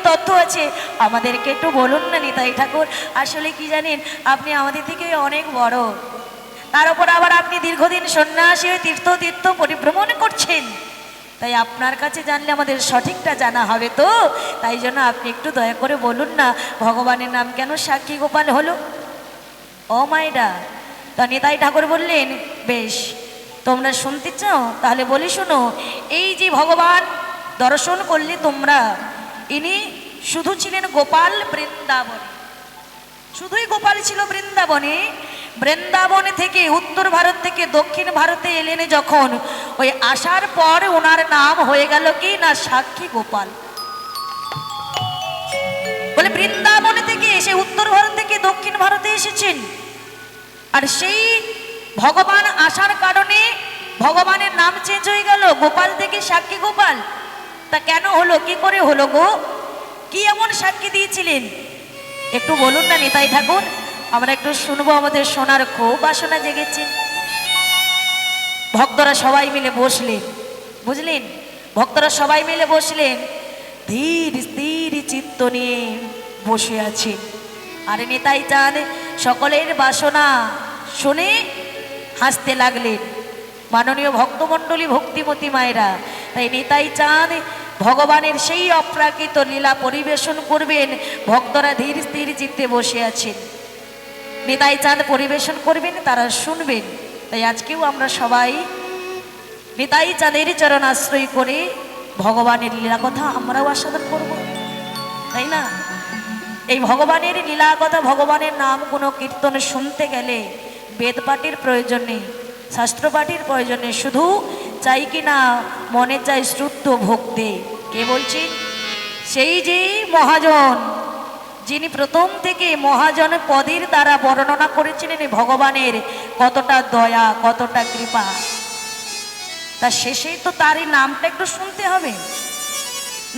A: তথ্য আছে আমাদেরকে একটু বলুন না নিতাই ঠাকুর। আসলে কি জানেন, আপনি আমাদের থেকে অনেক বড়, তার উপর আবার আপনি দীর্ঘদিন সন্ন্যাসী হয়ে তীর্থ পরিভ্রমণ করছেন, তাই আপনার কাছে জানলে আমাদের সঠিকটা জানা হবে তো, তাই জন্য আপনি একটু দয়া করে বলুন না ভগবানের নাম কেন সাক্ষী গোপাল হলো। ও মায়েরা, তা নিতাই ঠাকুর বললেন, বেশ তোমরা শুনতে চাও তাহলে বলি শোনো। এই যে ভগবান দর্শন করলে তোমরা, ইনি শুধু ছিলেন গোপাল বৃন্দাবনে, শুধুই গোপাল ছিল বৃন্দাবনে। বৃন্দাবনে থেকে উত্তর ভারত থেকে দক্ষিণ ভারতে এলেন যখন, ওই আসার পর ওনার নাম হয়ে গেল কি না সাক্ষী গোপাল। বলে বৃন্দাবনে থেকে এসে উত্তর ভারত থেকে দক্ষিণ ভারতে এসেছেন, আর সেই ভগবান আসার কারণে ভগবানের নাম চেঞ্জ হয়ে গেল গোপাল থেকে সাক্ষী গোপাল। তা কেন হলো, কি করে হলো গো, কি এমন সাক্ষী দিয়েছিলেন একটু বলুন না নিতাই ঠাকুর, আমরা একটু শুনবো, আমাদের শোনার খুব বাসনা জেগেছে। ভক্তরা সবাই মিলে বসলেন, বুঝলেন, ভক্তরা সবাই মিলে বসলেন, ধীর স্থির চিত্ত নিয়ে বসে আছেন। আর নিতাই চাঁদ সকলের বাসনা শুনে হাসতে লাগলেন। মাননীয় ভক্তমণ্ডলী ভক্তিমতী মায়েরা, তাই নিতাই চাঁদ ভগবানের সেই অপ্রাকৃত লীলা পরিবেশন করবেন। ভক্তরা ধীর স্থির চিত্তে বসে আছেন, নিতাই চাঁদ পরিবেশন করবেন, তারা শুনবেন। তাই আজকেও আমরা সবাই নিতাই চাঁদের চরণ আশ্রয় করে ভগবানের লীলা কথা আমরাও আস্বাদন করব, তাই না? এই ভগবানের লীলা কথা, ভগবানের নাম কোনো কীর্তন শুনতে গেলে বেদ পাঠের প্রয়োজন নেই, শাস্ত্র পাঠের প্রয়োজন নেই, শুধু চাই কি না মনে চাই শ্রুদ্ধ ভক্তি। কে বলছেন? সেই যে মহাজন, যিনি প্রথম থেকে মহাজন পদের দ্বারা বর্ণনা করেছিলেন ভগবানের কতটা দয়া, কতটা কৃপা, তা শেষেই তো তারই নামটা একটু শুনতে হবে,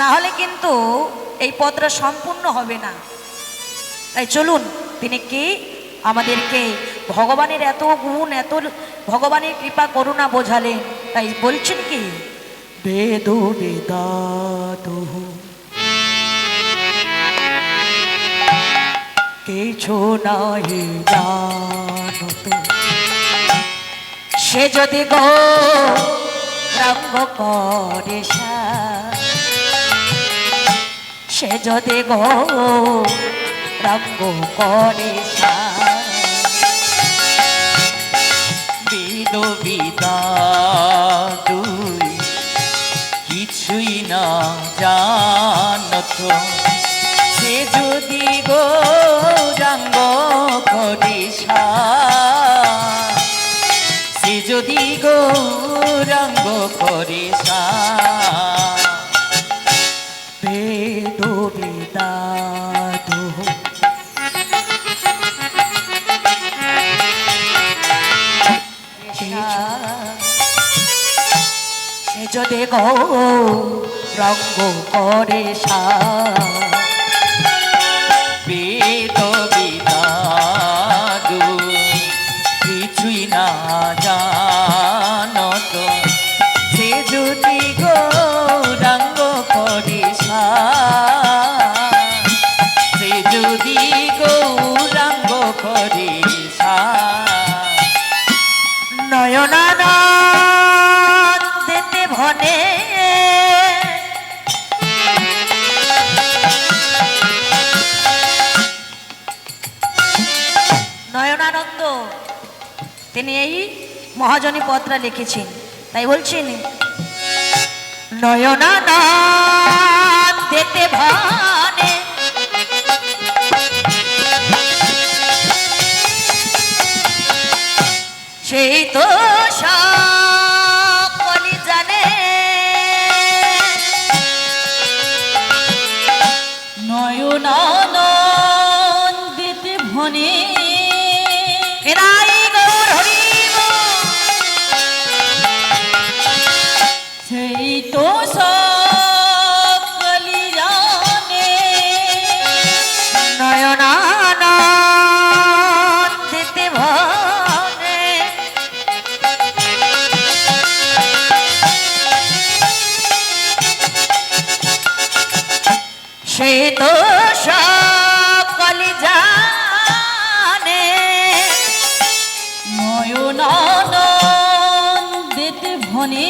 A: না হলে কিন্তু এই পদটা সম্পূর্ণ হবে না। তাই চলুন, তিনি কে, আমাদেরকে ভগবানের এত গুণ, এত ভগবানের কৃপা করুণা বোঝালেন। তাই বলছেন কি, বেদ বেদাত কিছু নাহি জানত, সে যদি গো রঙ্গ করে, সে যদি গো রঙ্গ করে,
B: বিদ বিদাতুই জানত সে যদি গৌরাঙ্গ করে সে যদি গৌরাঙ্গ করে বেদ বেদাত
A: সে যদি গৌরাঙ্গ করে
B: বেদ বেদাত কিছুই না জানত সে যদি গৌরাঙ্গ করে সে যদি গৌরাঙ্গ করে
A: নয়নানন্দেতে ভনে নয়নানন্দ তিনি এই মহাজনী পত্রা লিখেছেন, তাই বলছেন নয়নানন্দেতে ভনে সেই তো সকলি জানে
C: নয়নানন্দিতে ভনে
A: এরাই গৌর হরি
C: সেই তো সকলি জানে
A: নয়নানন্দিতে ভনে সে তো সকলি জানে
C: নয়নানন্দিতে ভনে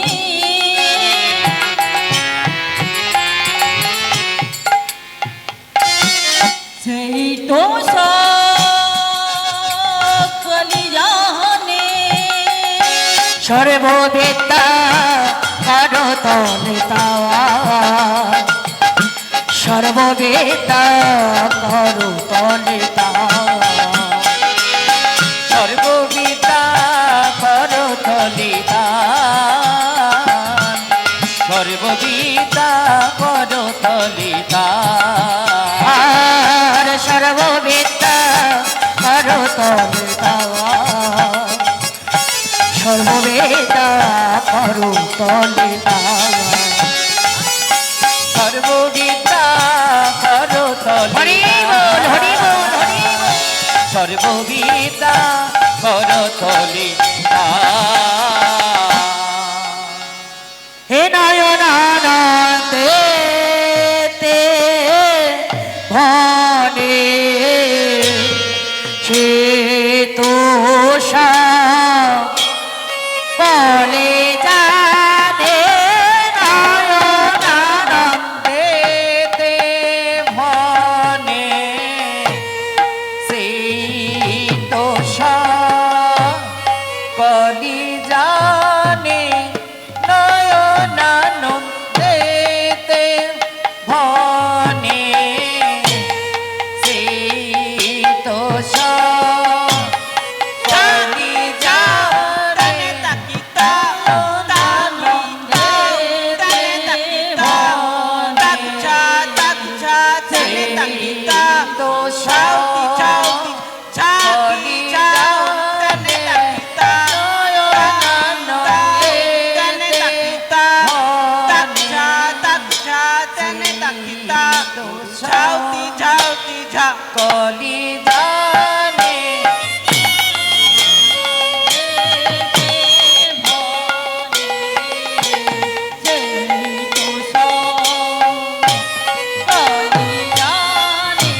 C: সেই তো সকলি জানে
A: সর্ববেদা করতলিতা সর্ববেদা করতলিতা
B: সর্ববিদ্যা করতলিতা সর্ববিদ্যা করতলিতা
A: আর সর্ববেদা করতলিতা সর্ববেদা করতলিতা
B: সর্ববিদ্যা
A: হরি বল হরি বল হরি বল
B: সর্ববিদ্যা করতলিতা
A: হে নয়নানন্দে তে ভনে সে তোষা বলে জানে নয়নানন্দে
B: দেতে ভনে সেই তোষা কলি জানে নয়নানন্দেতে ভনে সেই তোষা কলি জানে কলি জানে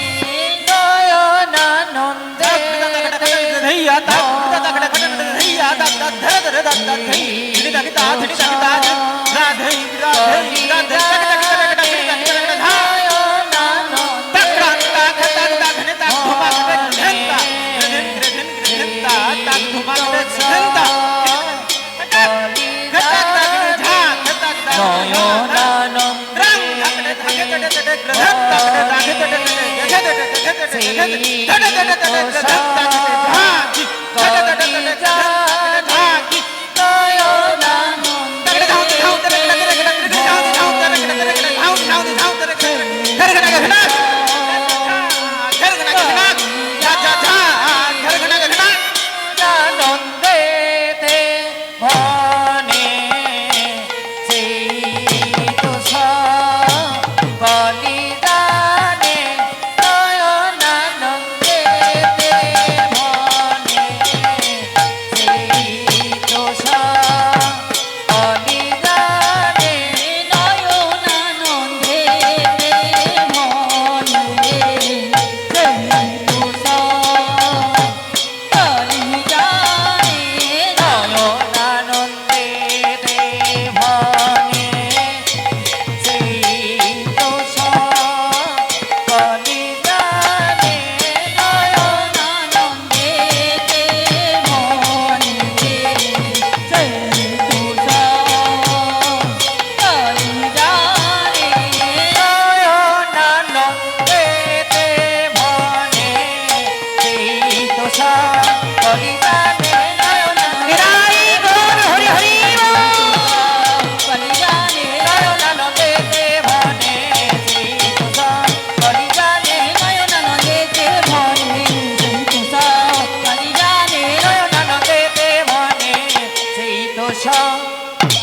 B: নয়নানন্দ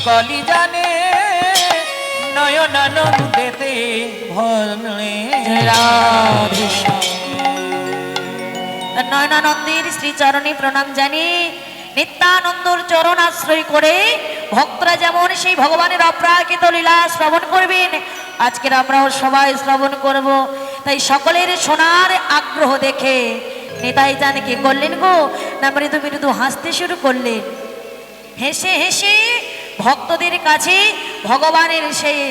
B: কলি জানে নয়নানন্দেতে ভনে
A: নয়নানন্দের শ্রীচরণে প্রণাম জানি নিত্যানন্দর চরণ আশ্রয় করে ভক্তরা যেমন সেই ভগবানের অপ্রাকৃত লীলা শ্রবণ করবেন, আজকের আমরাও সবাই শ্রবণ করব। তাই সকলের শোনার আগ্রহ দেখে নেতাই জানে কি করলেন গো না মৃদু মৃদু হাসতে শুরু করলেন। হেসে হেসে ভক্তদের কাছে ভগবানের সেই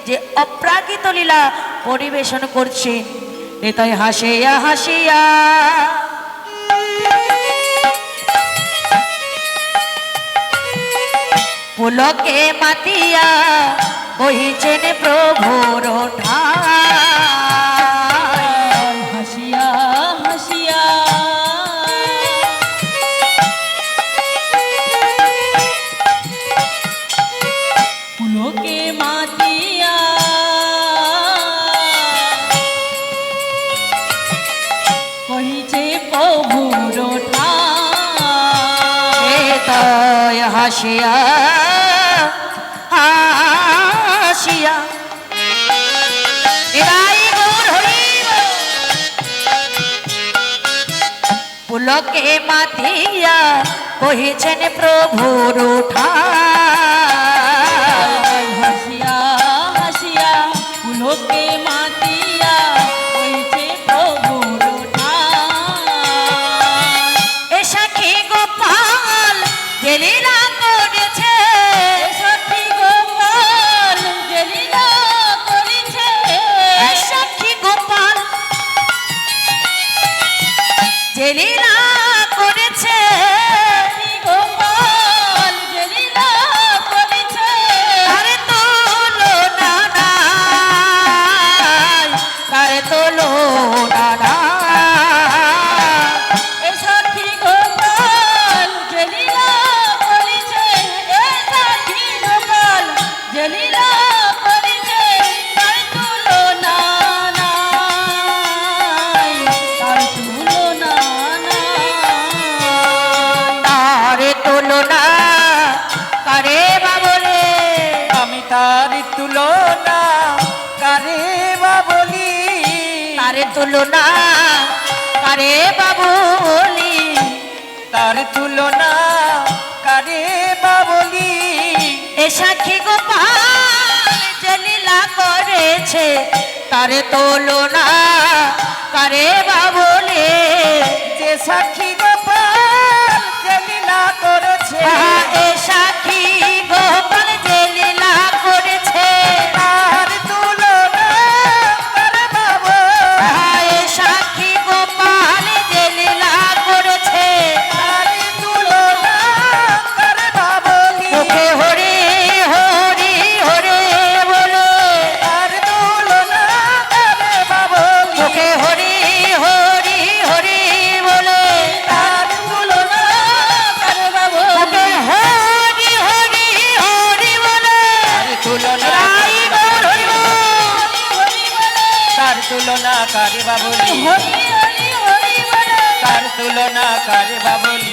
A: যে অপ্রাকৃত লীলা পরিবেশন করছেন। নেতাই হাসিয়া হাসিয়া পুলকে মাতিয়া বহিছেন প্রভুর ঠাই।
C: হাসিয়া হাসিয়া পুলকে মাতিয়া কহিছে প্রভুর ঠাই।
A: তাই হাসিয়া হাসিয়া এরাই গৌর হরিব পুলকে মাতিয়া কহিছেন প্রভুর ঠাই।
C: হাসিয়া হাসিয়া পুলকে মাতিয়া কহিছে প্রভুর ঠাই।
A: এ সাক্ষী গোপাল যে লীলা করেছে,
C: সাক্ষী গোপাল যে লীলা করেছে,
A: এ সাক্ষী গোপাল যে লীলা করেছে,
C: সাক্ষী গোপাল যে লীলা করেছে,
A: তার তুলনা নাই, তার তুলনা নাই।
C: এ সাক্ষী গোপাল যে লীলা করেছে, এ সাক্ষী গোপাল যে লীলা করেছে, তার তুলনা নাই, তার তুলনা নাই।
A: তার তুলনা কারে বা বলে,
B: আমি তার তুলনা কারে বা বলি,
A: তার তুলনা কারে বা বলি।
B: তার তুলনা কারে বা বলি।
A: এ সাক্ষী গোপাল যে লীলা করেছে, তার তুলনা কারে বা বলে।
B: যে সাক্ষী গোপাল যে লীলা করেছে,
A: এ সাক্ষী গোপাল যে লীলা করেছে,
B: তার তুলনা কারে বা বলি।
A: এ সাক্ষী গোপাল যে লীলা করেছে,
B: তার তুলনা কারে বা বলি।
A: মুখে হরি হরি হরে বলে,
B: তার তুলনা কারে তুলনা
C: হরি হরি বলে
B: তার তুলনা কারে বাবলি
C: হরি হরি হরি বলে
B: তার তুলনা কারে বাবলি